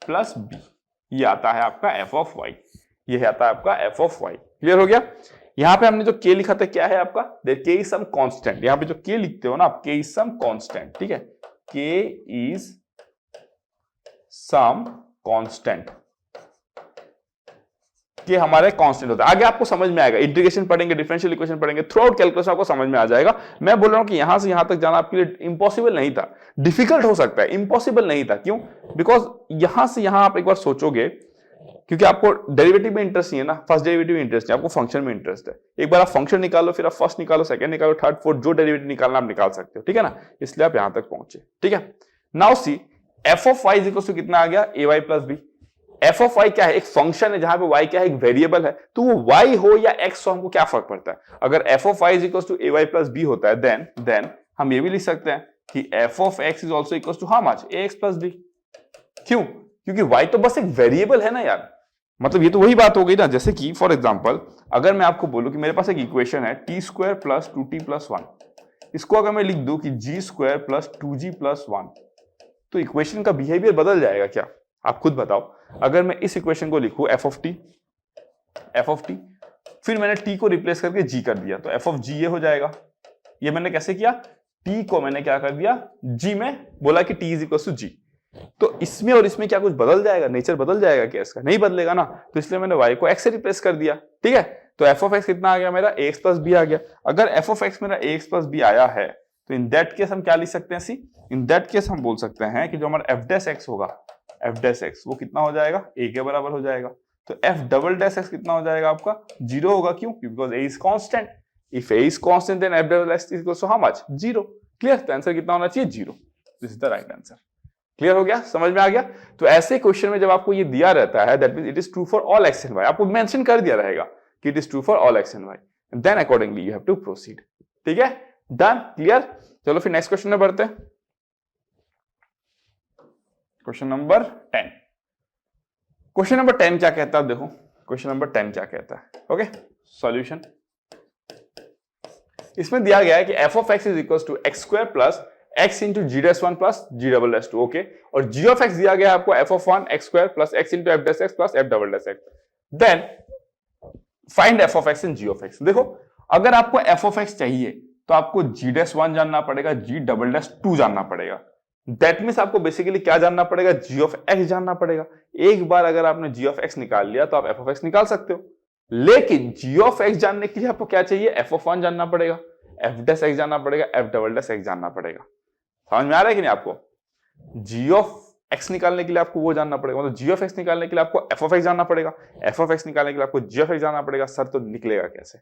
plus b, ये आता है आपका f ऑफ y, ये आता है आपका f ऑफ y। क्लियर हो गया, यहां पे हमने जो k लिखा था क्या है आपका, there k is some constant, यहां पे जो k लिखते हो ना आप, k इज सम कांस्टेंट। ठीक है, k इज सम कांस्टेंट, कि हमारे कांस्टेंट होता है। आगे आपको समझ में आएगा, इंटीग्रेशन पढ़ेंगे, डिफरेंशियल इक्वेशन पढ़ेंगे, थ्रू आउट कैलकुलस आपको समझ में आ जाएगा। मैं बोल रहा हूं कि यहां से यहां तक जाना आपके लिए इम्पॉसिबल नहीं था, डिफिकल्ट हो सकता है, इम्पॉसिबल नहीं था। क्यों? बिकॉज यहां से यहां आप एक बार सोचोगे, क्योंकि आपको डेरिवेटिव में इंटरेस्ट नहीं है ना, फर्स्ट डेरिवेटिव में इंटरेस्ट है, आपको फंक्शन में इंटरेस्ट है। एक बार आप फंक्शन निकालो, फिर आप फर्स्ट निकालो, सेकंड निकालो, थर्ड फोर्थ, जो डेरिवेटिव निकालना आप निकाल सकते हो। ठीक है ना, इसलिए आप यहां तक पहुंचे। ठीक है, now see f of Y is equal to कितना आ गया, a Y plus b. F of y क्या है, एक फंक्शन है जहां पे वाई क्या है, एक वेरिएबल है, तो वो वाई हो या एक्स हो हमको क्या फर्क पड़ता है। अगर F of Y is equal to A Y plus B होता है, देन हम ये भी लिख सकते हैं कि F of x is also equal to how much, A X plus B. क्यों? क्योंकि वाई तो बस एक वेरिएबल है ना यार, मतलब ये तो वही बात हो गई ना। जैसे कि फॉर एग्जाम्पल अगर मैं आपको बोलूं कि मेरे पास एक इक्वेशन है T square plus 2t plus 1, इसको अगर मैं लिख दूं कि जी स्क्वायर प्लस 2g प्लस 1, तो इक्वेशन का बिहेवियर बदल जाएगा क्या? आप खुद बताओ। अगर मैं इस इक्वेशन को लिखूं एफ ऑफ टी, फिर मैंने टी को रिप्लेस करके जी कर दिया, तो एफ ऑफ जी ये हो जाएगा। ये मैंने कैसे किया, टी को मैंने क्या कर दिया, जी में बोला कि टी इज इक्वल टू जी। तो इसमें और इसमें क्या कुछ बदल जाएगा, नेचर बदल जाएगा क्या इसका? नहीं बदलेगा ना, तो इसलिए मैंने y को x से रिप्लेस कर दिया। ठीक है, तो f ऑफ x कितना आ गया मेरा, ax प्लस बी आ गया। अगर f ऑफ x मेरा ax प्लस बी आया है तो इन दैट केस हम क्या लिख सकते हैं सी, इन दैट केस हम बोल सकते हैं कि जो हमारा एफ डैश एक्स होगा, एफ डैश एक्स वो कितना हो जाएगा, ए के बराबर हो जाएगा। तो एफ डबल डैश एक्स कितना हो जाएगा आपका, 0 होगा। क्यों? Because A is constant. If A is constant then F double X is equals to how much, 0। Clear? तो आंसर कितना होना चाहिए, 0। This is the right answer. Clear हो गया, समझ में आ गया? तो ऐसे क्वेश्चन में जब आपको ये दिया रहता है that means it is true for all x and Y, आपको मेंशन कर दिया रहेगा कि it is true for all x and Y, then accordingly you have to proceed. ठीक है, डन, क्लियर। चलो फिर नेक्स्ट क्वेश्चन में बढ़ते हैं। Question number 10। क्वेश्चन नंबर 10 क्या कहता है, देखो क्वेश्चन नंबर 10 क्या कहता है। Okay, solution. इसमें दिया गया है कि F of x is equal to X square plus X into ji dash one plus G double dash two. Okay, और जी ऑफ एक्स दिया गया है आपको F of one X square plus X into F dash x plus F double dash X. Then find F of X and G of X. देखो, अगर आपको F of x चाहिए तो आपको जी डैश वन जानना पड़ेगा, जी डबल डैश टू जानना पड़ेगा। दैट मीन्स आपको बेसिकली क्या जानना पड़ेगा, जी ऑफ एक्स जानना पड़ेगा। एक बार अगर आपने जी ऑफ एक्स निकाल लिया तो आप एफ ऑफ एक्स निकाल सकते हो, लेकिन जी ऑफ एक्स जानने के लिए आपको क्या चाहिए, एफ ऑफ वन जानना पड़ेगा, एफ डैश एक्स जानना पड़ेगा, एफ डबल डैश एक्स जानना पड़ेगा। समझ में आ रहा है कि नहीं आपको? जी ऑफ एक्स निकालने के लिए आपको वो जानना पड़ेगा, मतलब जी ऑफ एक्स निकालने के लिए आपको एफ ऑफ एक्स जानना पड़ेगा, एफ ऑफ एक्स निकालने के लिए आपको जी ऑफ एक्स जानना पड़ेगा। सर तो निकलेगा कैसे?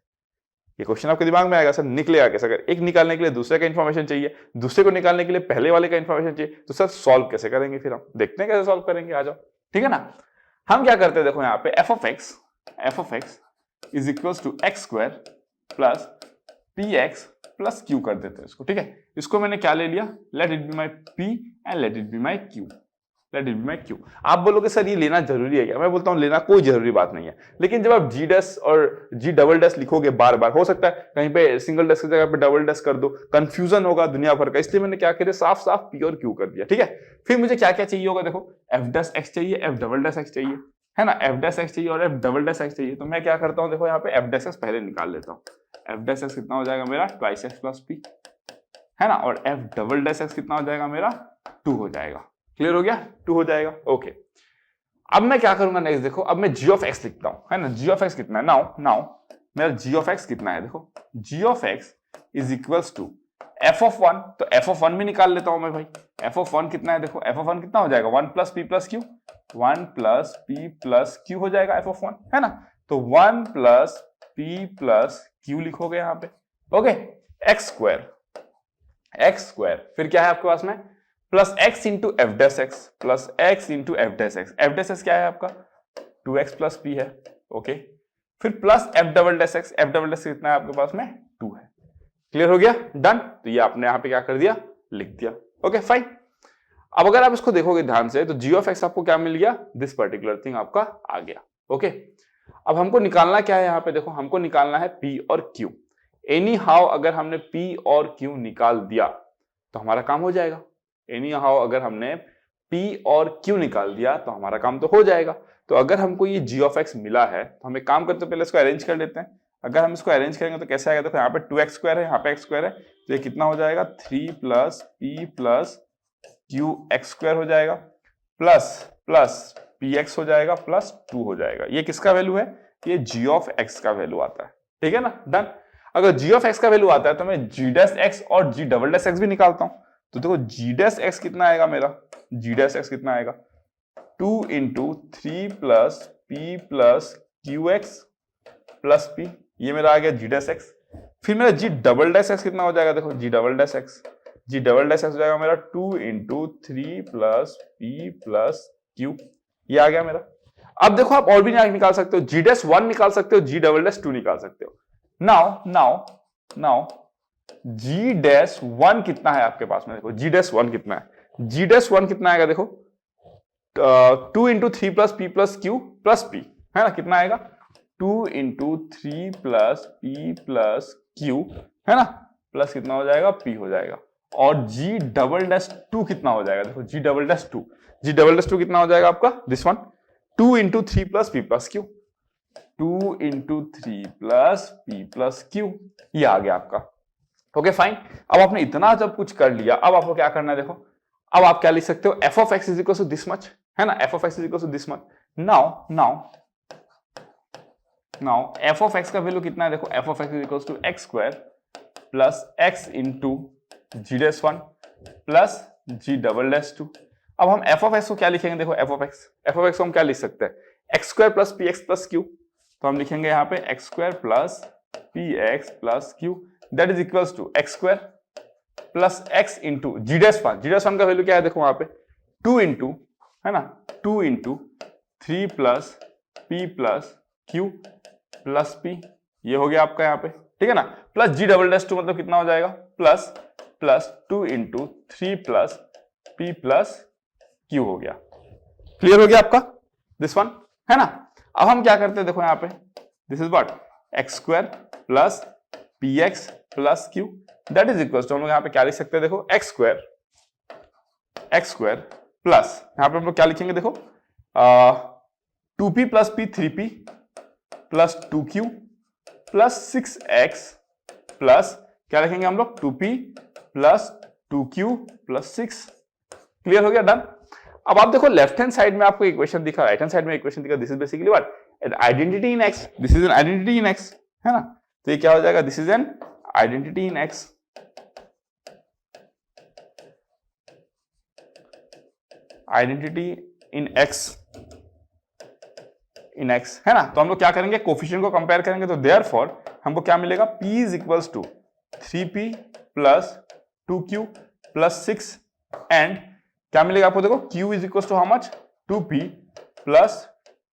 ये क्वेश्चन आपके दिमाग में आएगा, सर निकलेगा कैसे? अगर एक निकालने के लिए दूसरे का इंफॉर्मेशन चाहिए, दूसरे को निकालने के लिए पहले वाले का इंफॉर्मेशन चाहिए, तो सर सॉल्व कैसे करेंगे? फिर हम देखते हैं कैसे सॉल्व करेंगे, आ जाओ। ठीक है ना, हम क्या करते हैं, देखो यहाँ पे F of x is equals to X square plus P X plus Q कर देते हैं इसको। ठीक है, इसको मैंने क्या ले लिया, let it be my P and let it be my Q, let it be my Q. आप बोलोगे सर ये लेना जरूरी है क्या? मैं बोलता हूं लेना कोई जरूरी बात नहीं है, लेकिन जब आप जी डैश और जी डबल डैश लिखोगे बार बार, हो सकता है कहीं पे सिंगल डैश की जगह पे डबल डैश कर दो, कंफ्यूजन होगा दुनिया भर का, इसलिए मैंने क्या किया, साफ साफ पी और क्यू कर दिया। ठीक है, फिर मुझे क्या क्या चाहिए होगा, देखो एफ डैश एक्स चाहिए, एफ डबल डैश एक्स चाहिए, है ना, एफ डैश एक्स चाहिए और एफ डबल डैश एक्स चाहिए। तो मैं क्या करता हूँ, देखो यहाँ पे एफ डैश एक्स पहले निकाल लेता हूँ। एफ डैश एक्स कितना हो जाएगा मेरा, ट्वाइस एक्स प्लस पी, है ना, और एफ डबल डैश एक्स कितना हो जाएगा मेरा, 2 हो जाएगा। क्लियर हो गया, 2 हो जाएगा। ओके, अब मैं क्या करूंगा नेक्स्ट, देखो अब मैं जी ऑफ एक्स लिखता हूं, है ना, जी ऑफ एक्स कितना है, नाउ मेरा जी ऑफ एक्स कितना है, देखो g of x is equals to F of one, तो एफ ऑफ वन भी निकाल लेता हूं मैं भाई। एफ ऑफ वन कितना है, देखो एफ ऑफ वन कितना हो जाएगा, 1 plus P plus Q, 1 plus P plus Q हो जाएगा एफ ऑफ वन, है ना। तो 1 प्लस पी प्लस क्यू लिखोगे यहाँ पे। ओके, एक्स स्क्वायर फिर क्या है आपके पास में, plus X into F dash x plus X into F dash x. F dash x क्या है आपका, 2x प्लस पी है। ओके, फिर plus F double dash x, F double dash कितना है आपके पास में, 2 है। क्लियर हो गया, डन। तो ये आपने यहाँ पे क्या कर दिया, लिख दिया। Okay fine. अब अगर आप इसको देखोगे ध्यान से तो जी ऑफ एक्स आपको क्या मिल गया, दिस पर्टिकुलर थिंग आपका आ गया। ओके, अब हमको निकालना क्या है यहाँ पे, देखो हमको निकालना है पी और क्यू। एनी हाउ अगर हमने पी और क्यू निकाल दिया तो हमारा काम हो जाएगा। एनी हाउ अगर हमने P और Q निकाल दिया तो हमारा काम तो हो जाएगा। तो अगर हमको ये g ऑफ x मिला है तो हम एक काम करते हैं, पहले इसको अरेंज कर लेते हैं। अगर हम इसको अरेंज करेंगे तो कैसे आएगा, देखो यहाँ पे 2x स्क्वायर है, यहाँ पे x स्क्वायर है, तो ये कितना हो जाएगा, 3 plus p plus Q x square हो जाएगा, प्लस प्लस पी एक्स हो जाएगा, प्लस 2 हो जाएगा। ये किसका वैल्यू है, ये g ऑफ x का वैल्यू आता है। ठीक है ना, डन। अगर g ऑफ x का वैल्यू आता है तो मैं g डैश x और g डबल डैश x भी निकालता हूं। तो देखो g डैश x कितना आएगा मेरा, g डैश x कितना आएगा, 2 into 3 plus P plus Q x plus P, ये मेरा आ गया g डैश x। फिर मेरा g डबल डैश x कितना हो जाएगा, देखो g डबल डैश x हो जाएगा मेरा 2 into 3 plus P plus Q, ये आ गया मेरा। अब देखो आप और भी निकाल सकते हो, g डैश 1 निकाल सकते हो, g डबल डैश 2 निकाल सकते हो। नाउ g डैश 1 कितना है आपके पास में, देखो g डैश 1 कितना है, g डैश 1 कितना आएगा, देखो 2 into 3 plus P plus Q plus P, है ना, कितना आएगा 2 into 3 plus P plus Q, है ना, प्लस कितना हो जाएगा, पी हो जाएगा। और g डबल डैश 2 कितना हो जाएगा, देखो g डबल डैश 2 कितना हो जाएगा आपका, this one 2 into 3 plus P plus Q, 2 into 3 plus P plus Q, ये आ गया आपका। Okay fine. अब आपने इतना जब कुछ कर लिया, अब आपको क्या करना है, देखो अब आप क्या लिख सकते हो, F of x is equal to this much, है ना, F of x is equal to this much. Now F of X का वैल्यू कितना है, देखो F of x is equal to X square plus X into ji dash one plus G double dash two. अब हम F of x को क्या लिखेंगे, देखो एफ ऑफ एक्स को हम क्या लिख सकते हैं, X square plus P X plus Q. तो हम लिखेंगे यहाँ पे x square plus P X plus Q that is equals to X square plus X into ji dash one. G dash one का वैल्यू क्या है, देखो वहां पे 2 इंटू, है ना, 2 into 3 plus P plus Q plus P, ये हो गया आपका यहाँ पे, ठीक है ना, plus G double dash two मतलब कितना हो जाएगा, plus plus 2 into 3 plus P plus Q हो गया। क्लियर हो गया आपका दिस वन, है ना। अब हम क्या करते हैं, देखो यहाँ पे this is what, X square plus P X plus Q that is equal to, हम लोग यहाँ पे क्या लिख सकते हैं, देखो एक्स स्क्वायर प्लस यहाँ पे हम लोग क्या लिखेंगे, देखो 2p plus P 3p plus 2q plus 6x plus क्या लिखेंगे हम लोग 2p plus 2q plus 6। Clear हो गया, डन। अब आप देखो लेफ्ट हैंड साइड में आपको इक्वेशन दिखा, राइट हैंड साइड में इक्वेशन दिखा, this is basically what, an identity in x, this is an identity in x, है ना। तो ये क्या हो जाएगा, this is an identity in x, identity in x, है ना। तो हम लोग क्या करेंगे, कोफिशिएंट को कंपेयर करेंगे, तो देयरफॉर हमको क्या मिलेगा, p is equals to 3p plus 2q plus 6 and क्या मिलेगा आपको, देखो q is equals to how much, 2p plus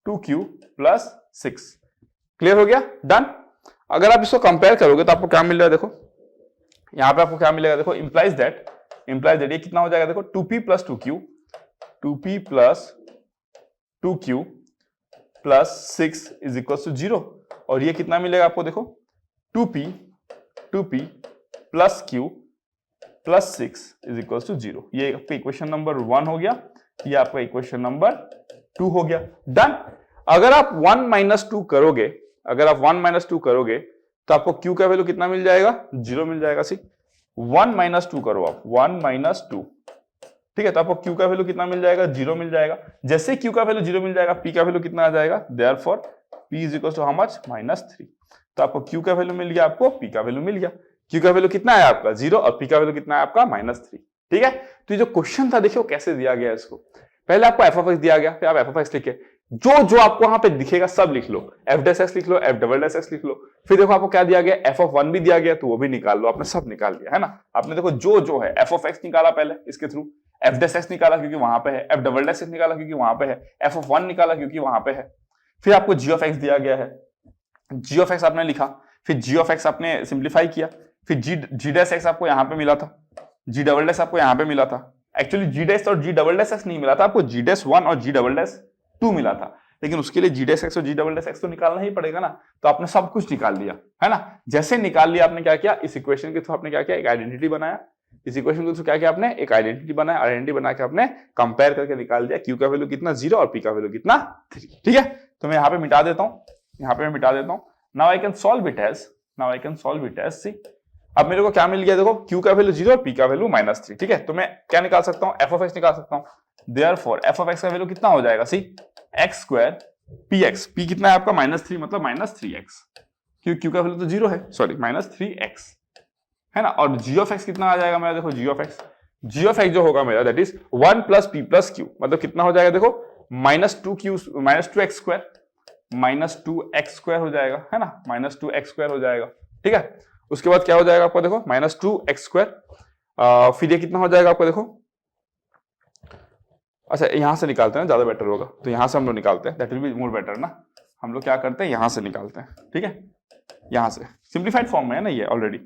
2q plus 6। Clear हो गया, डन। अगर आप इसको कंपेयर करोगे तो आपको क्या मिल रहा है, देखो यहां पे आपको क्या मिलेगा, देखो इंप्लाइज दैट ये कितना हो जाएगा, देखो 2p plus 2q, 2p plus 2q plus 6 is equal to 0, और ये कितना मिलेगा आपको, देखो 2p plus q plus 6 is equal to 0। ये आपका इक्वेशन नंबर 1 हो गया, ये आपका इक्वेशन नंबर 2 हो गया, डन। अगर आप 1 माइनस 2 करोगे, तो आपको q का वैल्यू कितना मिल जाएगा, 0 मिल जाएगा। सी 1 माइनस 2 करो आप, 1 माइनस 2, ठीक है, तो आपको q का वैल्यू कितना मिल जाएगा, 0 मिल जाएगा। जैसे q का वैल्यू 0 मिल जाएगा, p का वैल्यू कितना आ जाएगा, therefore p is equal to how much, -3। तो आपको q का वैल्यू मिल गया, आपको p का वैल्यू मिल गया। q का वैल्यू कितना है आपका 0 और p का वैल्यू कितना है आपका -3, ठीक है। तो ये जो क्वेश्चन था देखियो कैसे दिया गया है इसको, पहले आपको f ऑफ x दिया गया, फिर आप f ऑफ x लिखे, जो आपको वहां पे दिखेगा सब लिख लो, f डैश x लिख लो, f डबल डैश x लिख लो, फिर देखो आपको क्या दिया गया, f ऑफ 1 भी दिया गया तो वो भी निकाल लो, आपने सब निकाल लिया, है ना। आपने देखो जो है f ऑफ x निकाला पहले इसके थ्रू, f डैश x निकाला क्योंकि वहां पे है, f डबल डैश x निकाला क्योंकि वहां पे है, f ऑफ 1 निकाला क्योंकि वहां पे है, फिर आपको g ऑफ x दिया गया है, g ऑफ x आपने लिखा, फिर g ऑफ x आपने सिंप्लीफाई किया, फिर g डैश x आपको यहाँ पे मिला था, g डबल डैश आपको यहाँ पे मिला था। एक्चुअली g डैश और g डबल डैश x नहीं मिला था, आपको g डैश 1 और g डबल डैश 2 मिला था, लेकिन उसके लिए g डैश x और g डबल डैश x तो निकालना ही पड़ेगा ना, तो आपने सब कुछ निकाल लिया, है ना। जैसे निकाल लिया आपने क्या किया, इस इक्वेशन के थ्रू आपने क्या किया, एक आइडेंटिटी बनाया, इस इक्वेशन के थ्रू क्या किया आपने, एक आइडेंटिटी बनाया, आइडेंटिटी बना के आपने कंपेयर करके निकाल दिया q का वैल्यू कितना 0 और p का वैल्यू कितना 3, ठीक है। तो मैं यहाँ पे मिटा देता हूँ, यहाँ पे मैं मिटा देता हूँ। Now I can solve it as see, अब मेरे को क्या मिल गया, देखो q का वैल्यू 0 और p का वैल्यू -3, ठीक है। तो मैं क्या निकाल सकता हूँ, f ऑफ x निकाल सकता हूँ, देयरफॉर f ऑफ x का वैल्यू कितना हो जाएगा, सी x स्क्वायर px, p कितना है आपका -3 मतलब -3x, q का वैल्यू तो 0 है, सॉरी -3x, है ना। और g ऑफ x कितना आ जाएगा मेरा, देखो g ऑफ x जो होगा मेरा that is 1 plus p plus q, मतलब कितना हो जाएगा, देखो -2x स्क्वायर, -2x स्क्वायर हो जाएगा, है ना, -2x स्क्वायर हो जाएगा, ठीक है। उसके बाद क्या हो जाएगा आपको, देखो -2x स्क्वायर, फिर ये कितना हो जाएगा आपको, देखो अच्छा यहां से निकालते हैं, ज्यादा बेटर होगा, तो यहां से हम लोग निकालते हैं, that will be more better ना। हम लोग क्या करते हैं, यहां से निकालते हैं, ठीक है, यहां से सिंप्लीफाइड फॉर्म में है ना ये ऑलरेडी।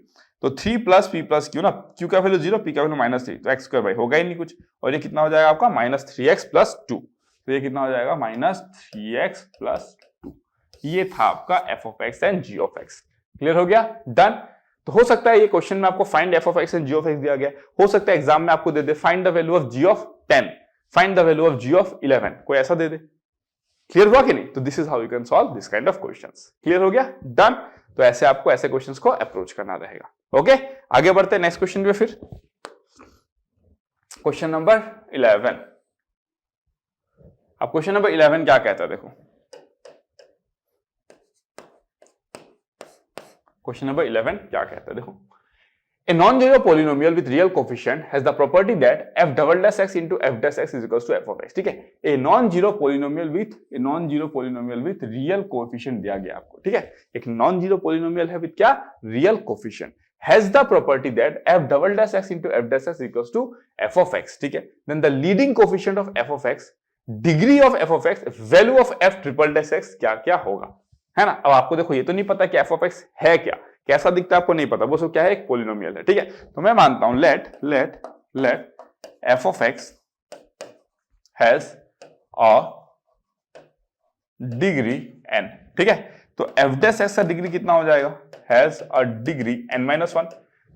तो 3 प्लस p प्लस q ना, q का वैल्यू 0, p का वैल्यू -3, तो x स्क्वायर भाई होगा ही नहीं कुछ, और ये कितना हो जाएगा आपका -3x प्लस 2, तो ये कितना हो जाएगा -3x प्लस 2। ये था आपका f of x and g of x। क्लियर हो गया, डन। तो हो सकता है ये क्वेश्चन में आपको find f of x and g of x दिया गया, हो सकता है एग्जाम में आपको दे दे find the value of g of 10, find the value of g of 11, कोई ऐसा दे दे। क्लियर हुआ कि नहीं, तो this is how you can solve this kind of questions. Clear हो गया, डन। तो ऐसे आपको ऐसे क्वेश्चंस को अप्रोच करना रहेगा। ओके, आगे बढ़ते हैं नेक्स्ट क्वेश्चन पे। फिर क्वेश्चन नंबर 11, अब क्वेश्चन नंबर 11 क्या कहता है, देखो क्वेश्चन नंबर 11 क्या कहता है, देखो A non-zero polynomial with real coefficient has the property that f double dash x into f dash x is equals to f of x. ठीक है, a non-zero polynomial with real coefficient दिया गया आपको, ठीक है, एक non-zero polynomial है with क्या, real coefficient has the property that f double dash x into f dash x is equals to f of x. ठीक है, then the leading coefficient of f of x, degree of f of x, value of f triple dash x क्या क्या होगा, है ना। अब आपको देखो ये तो नहीं पता कि f of x है क्या, कैसा दिखता है आपको नहीं पता, वो सब क्या है, एक पोलिनोमियल है, ठीक है। तो मैं मानता हूं let f of x has a degree n, ठीक है। तो f dash x का डिग्री कितना हो जाएगा, has a डिग्री n-1,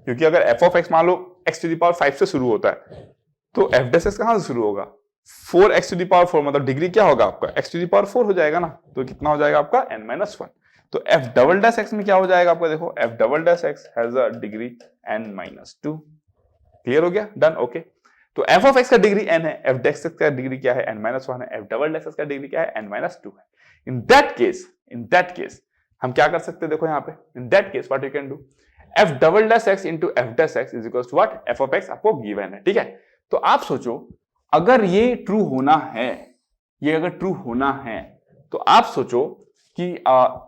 क्योंकि अगर f of x मान लो x to the power 5 से शुरू होता है तो f dash x कहां से शुरू होगा, 4x to the power 4, मतलब डिग्री क्या होगा आपका, x to the power 4 हो जाएगा ना, तो कितना हो जाएगा आपका n-1। तो f डबल डैश x में क्या हो जाएगा आपका, देखो f double dash x has a degree n-2, clear हो गया, डन, ओके। तो f ऑफ x का डिग्री n है, f डैश x का डिग्री क्या है, n-1 है, f डबल डैश x का डिग्री क्या है, n-2 है। इन दैट केस हम क्या कर सकते हैं, देखो यहाँ पे, in that case what you can do, f double dash x into f dash x is equals to what, f of x आपको गिवन है, ठीक है। तो आप सोचो अगर ये ट्रू होना है, ये अगर ट्रू होना है तो आप सोचो कि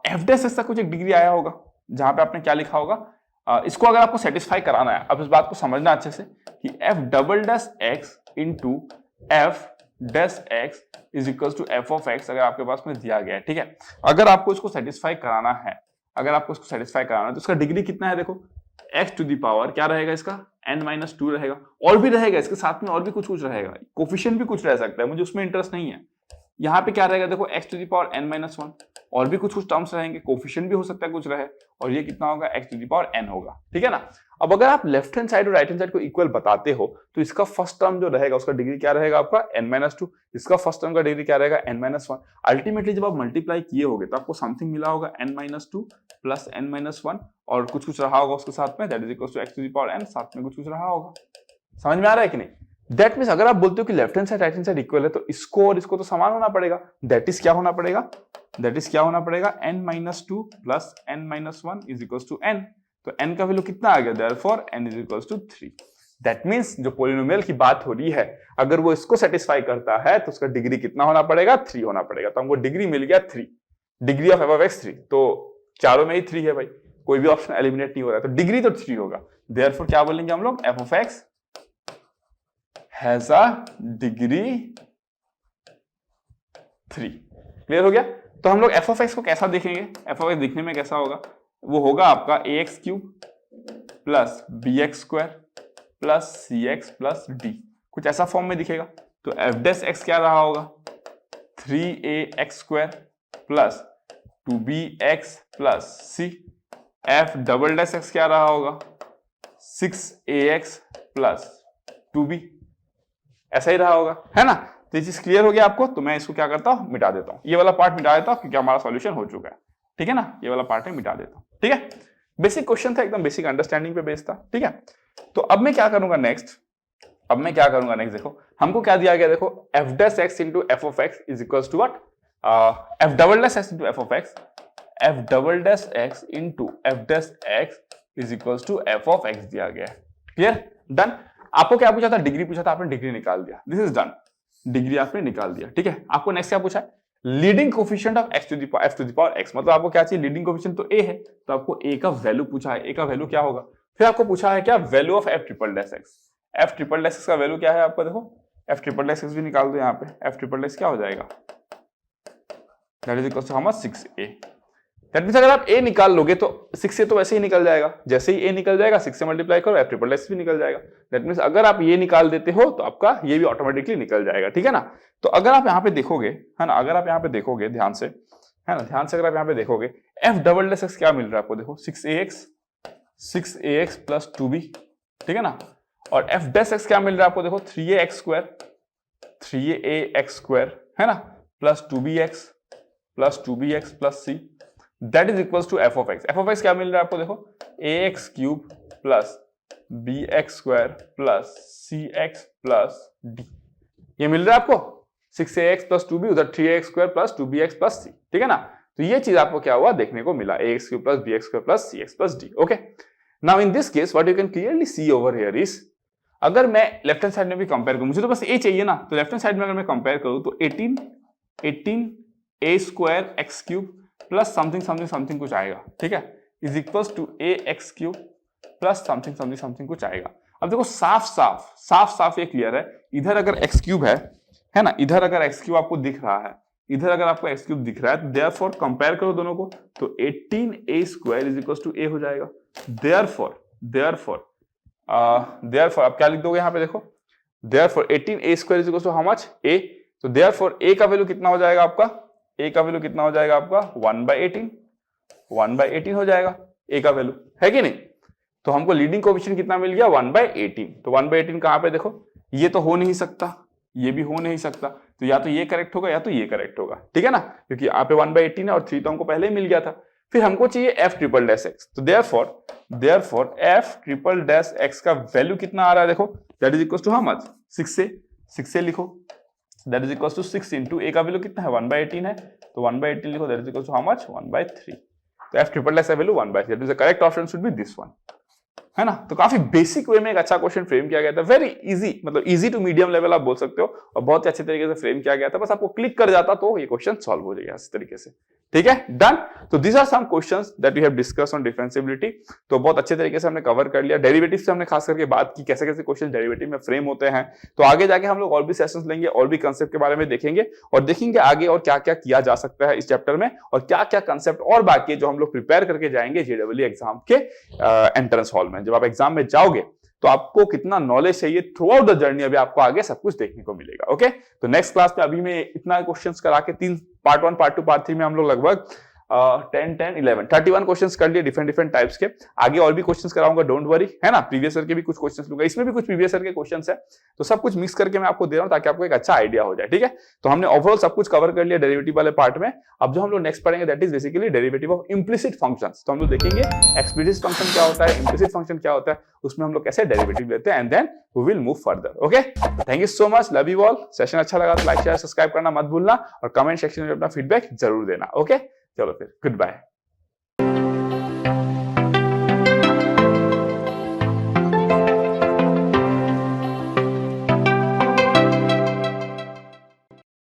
f डैश x का कुछ एक डिग्री आया होगा, जहां पे आपने क्या लिखा होगा, इसको अगर आपको सेटिस्फाई कराना है, अब इस बात को समझना अच्छे से कि f double dash x into f dash x is equals to f of x अगर आपके पास में दिया गया है, ठीक है। अगर आपको इसको सेटिस्फाई कराना है, तो इसका डिग्री कितना है, देखो x टू दी पावर क्या रहेगा इसका, n-2 रहेगा, और भी रहेगा इसके साथ में, और भी कुछ रहेगा, कोफिशिएंट भी कुछ रह सकता है, मुझे उसमें इंटरेस्ट नहीं है। यहाँ पे क्या रहेगा, देखो x to the power n-1, और भी कुछ टर्म्स रहेंगे, कोफिशिएंट भी हो सकता है कुछ रहे, और ये कितना होगा, x to the power n होगा, ठीक है ना। अब अगर आप लेफ्ट हैंड साइड और राइट हैंड साइड को इक्वल बताते हो तो इसका फर्स्ट टर्म जो रहेगा उसका डिग्री क्या रहेगा आपका, n-2, इसका फर्स्ट टर्म का डिग्री क्या रहेगा, n-1। अल्टीमेटली जब आप मल्टीप्लाई किए होगे तो आपको समथिंग मिला होगा n-2 प्लस n-1, और कुछ रहा होगा उसके साथ में, that is equal to x to the power n, साथ में कुछ रहा होगा। समझ में आ रहा है कि नहीं? दैट मींस अगर आप बोलते हो कि left hand side right hand side equal है तो इसको और इसको तो समान होना पड़ेगा, दैट इज क्या होना पड़ेगा, n-2 plus n-1 is equals to n। तो n का वैल्यू कितना आ गया, therefore n is equals to 3। That means जो पोलिनोमियल की बात हो रही है अगर वो इसको सेटिस्फाई करता है तो उसका डिग्री कितना होना पड़ेगा, 3 होना पड़ेगा। तो हमको डिग्री मिल गया 3, degree of f of x 3, तो चारों में ही 3 है भाई, कोई भी ऑप्शन एलिमिनेट नहीं हो रहा है, तो डिग्री तो 3 होगा। देयरफॉर क्या बोलेंगे हम लोग, f of x has a degree 3। Clear हो गया? तो हम लोग f ऑफ x को कैसा देखेंगे, f ऑफ x दिखने में कैसा होगा, वो होगा आपका ax cube plus bx square plus cx plus d, कुछ ऐसा फॉर्म में दिखेगा। तो f डैश x क्या रहा होगा, 3ax square plus 2bx plus c, f double dash x क्या रहा होगा, 6ax प्लस 2b, ऐसा ही रहा होगा, है ना। तो ये चीज क्लियर हो गया आपको, तो मैं इसको क्या करता हूं, मिटा देता हूं, ये वाला पार्ट मिटा देता हूं क्योंकि हमारा सॉल्यूशन हो चुका है, ठीक है ना, ये वाला पार्ट है मिटा देता हूं, ठीक है। बेसिक क्वेश्चन था, एकदम बेसिक अंडरस्टैंडिंग पे बेस्ड था, ठीक है। तो अब मैं क्या करूंगा नेक्स्ट, देखो हमको क्या दिया गया, देखो f dash x into F of x is equals to what, f double dash x into F of X, f double dash x into F dash x is equals to F of x दिया गया है। Clear, done. आपको क्या पूछा था, degree पूछा था, आपने डिग्री निकाल दिया, दिस इज डन, डिग्री आपने निकाल दिया, ठीक है। आपको नेक्स्ट क्या पूछा है, leading coefficient of x to the power x, मतलब आपको क्या चाहिए, लीडिंग कोफिशिएंट तो a है, तो आपको a का वैल्यू पूछा है, a का वैल्यू क्या होगा। फिर आपको पूछा है क्या, value of f triple dash x, f triple dash x का वैल्यू क्या है आपको, देखो f ट्रिपल डैश x भी निकाल दो यहाँ पे, f ट्रिपल डैश क्या हो जाएगा, that is equal to how much, 6a। That means अगर आप a निकाल लोगे तो 6 से तो वैसे ही निकल जाएगा, जैसे ही a निकल जाएगा 6 से मल्टीप्लाई करो f ट्रिपल डैश भी निकल जाएगा। दैट मींस अगर आप ये निकाल देते हो तो आपका ये भी ऑटोमेटिकली निकल जाएगा, ठीक है ना। तो अगर आप यहाँ पे देखोगे, है ना, अगर आप यहाँ पे देखोगे ध्यान से, है ना, ध्यान से अगर आप यहाँ पे देखोगे, f डबल डैश x क्या मिल रहा है आपको, देखो 6ax प्लस 2b, ठीक है ना, और f डैश x क्या मिल रहा है आपको, देखो 3ax स्क्वायर, है ना, plus 2bx plus c, that is equals to f of x। f of x क्या मिल रहा है आपको, देखो ax cube plus bx square plus cx plus d, ये मिल रहा है आपको, 6ax प्लस 2b, उधर 3ax square plus 2bx plus c, ठीक है ना। तो ये चीज आपको क्या हुआ देखने को मिला, ax cube plus bx square plus cx plus d। Okay, now in this case what you can clearly see over here is, अगर मैं लेफ्ट हैंड साइड में भी कंपेयर करूं, मुझे तो बस ए चाहिए ना, तो लेफ्ट हैंड साइड में अगर मैं कंपेयर करूं तो 18 a square X cube plus something something something कुछ आएगा, ठीक है, is equals to a X cube plus something something something कुछ आएगा। अब देखो साफ साफ ये क्लियर है, इधर अगर एक्स क्यूब है ना, इधर अगर एक्स क्यूब आपको दिख रहा है, इधर अगर आपको एक्स क्यूब दिख रहा है, तो देयरफॉर कंपेयर करो दोनों को, तो 18a square is equals to a हो जाएगा। देयरफॉर आप क्या लिख दोगे यहाँ पे, देखो therefore 18a square is equals to how much a, तो देयरफॉर a का वैल्यू कितना हो जाएगा आपका, a का वैल्यू कितना हो जाएगा आपका 1/18 हो जाएगा a का वैल्यू, है कि नहीं। तो हमको लीडिंग कोएफिशिएंट कितना मिल गया 1/18, तो 1/18 कहां पे, देखो ये तो हो नहीं सकता, ये भी हो नहीं सकता, तो या तो ये करेक्ट होगा या तो ये करेक्ट होगा, ठीक है ना, क्योंकि यहाँ पे 1/18 है और 3 तो हमको पहले ही मिल गया था। फिर हमको चाहिए f ट्रिपल डैश x, तो therefore f triple dash x का वैल्यू कितना आ रहा है, देखो that is equal to how much 6 से लिखो, that is equal to 6 into a का वैल्यू कितना है 1/18 है, तो 1/18 लिखो, that is equal to how much 1/3, तो f ट्रिपल डैश का value 1/3, that is the correct option should be this one, है ना। तो काफी बेसिक वे में एक अच्छा क्वेश्चन फ्रेम किया गया था, वेरी इजी, मतलब इजी टू मीडियम लेवल आप बोल सकते हो, और बहुत ही अच्छे तरीके से फ्रेम किया गया था, बस आपको क्लिक कर जाता तो ये क्वेश्चन सॉल्व हो जाएगा इस तरीके से, ठीक है, डन। तो these are some questions that we have discuss on differentiability, तो बहुत अच्छे तरीके से हमने कवर कर लिया। डेरिवेटिव से हमने खास करके बात की, कैसे कैसे क्वेश्चन डेरिवेटिव में फ्रेम होते हैं, तो आगे जाके हम लोग और भी सेशंस लेंगे, और भी कंसेप्ट के बारे में देखेंगे, और देखेंगे आगे और क्या क्या किया जा सकता है इस चैप्टर में, और क्या क्या कंसेप्ट और बाकी है जो हम लोग प्रिपेयर करके जाएंगे जेईई एग्जाम के एंट्रेंस हॉल में। जब आप एग्जाम में जाओगे तो आपको कितना नॉलेज चाहिए थ्रू आउट द जर्नी, अभी आपको आगे सब कुछ देखने को मिलेगा। ओके, तो नेक्स्ट क्लास में अभी मैं इतना क्वेश्चंस करा के 3 पार्ट 1 पार्ट 2 पार्ट 3 में हम लोग लगभग 31 क्वेश्चंस कर लिए डिफरेंट टाइप्स के। आगे और भी क्वेश्चंस कराऊंगा, डोंट वरी, है ना। प्रीवियस ईयर के भी कुछ क्वेश्चंस लूंगा, इसमें भी कुछ प्रीवियस ईयर के क्वेश्चंस है, तो सब कुछ मिक्स करके मैं आपको दे रहा हूं ताकि आपको एक अच्छा आइडिया हो जाए, ठीक है। तो हमने ओवरऑल सब कुछ कवर कर लिया डेरिवेटिव वाले पार्ट में। अब जो हम लोग नेक्स्ट पढ़ेंगे that is basically derivative of implicit functions. तो हम लोग देखेंगे एक्सप्लिसिट फंक्शन क्या होता है, इम्प्लिसिट फंक्शन क्या होता है, उसमें हम लोग कैसे डेरिवेटिव लेते हैं, and then we will move further. Okay, thank you so much, love you all. Session अच्छा लगा तो लाइक शेयर सब्सक्राइब करना मत भूलना, और कमेंट सेक्शन में अपना फीडबैक जरूर देना। ओके, चलो फिर गुड बाय।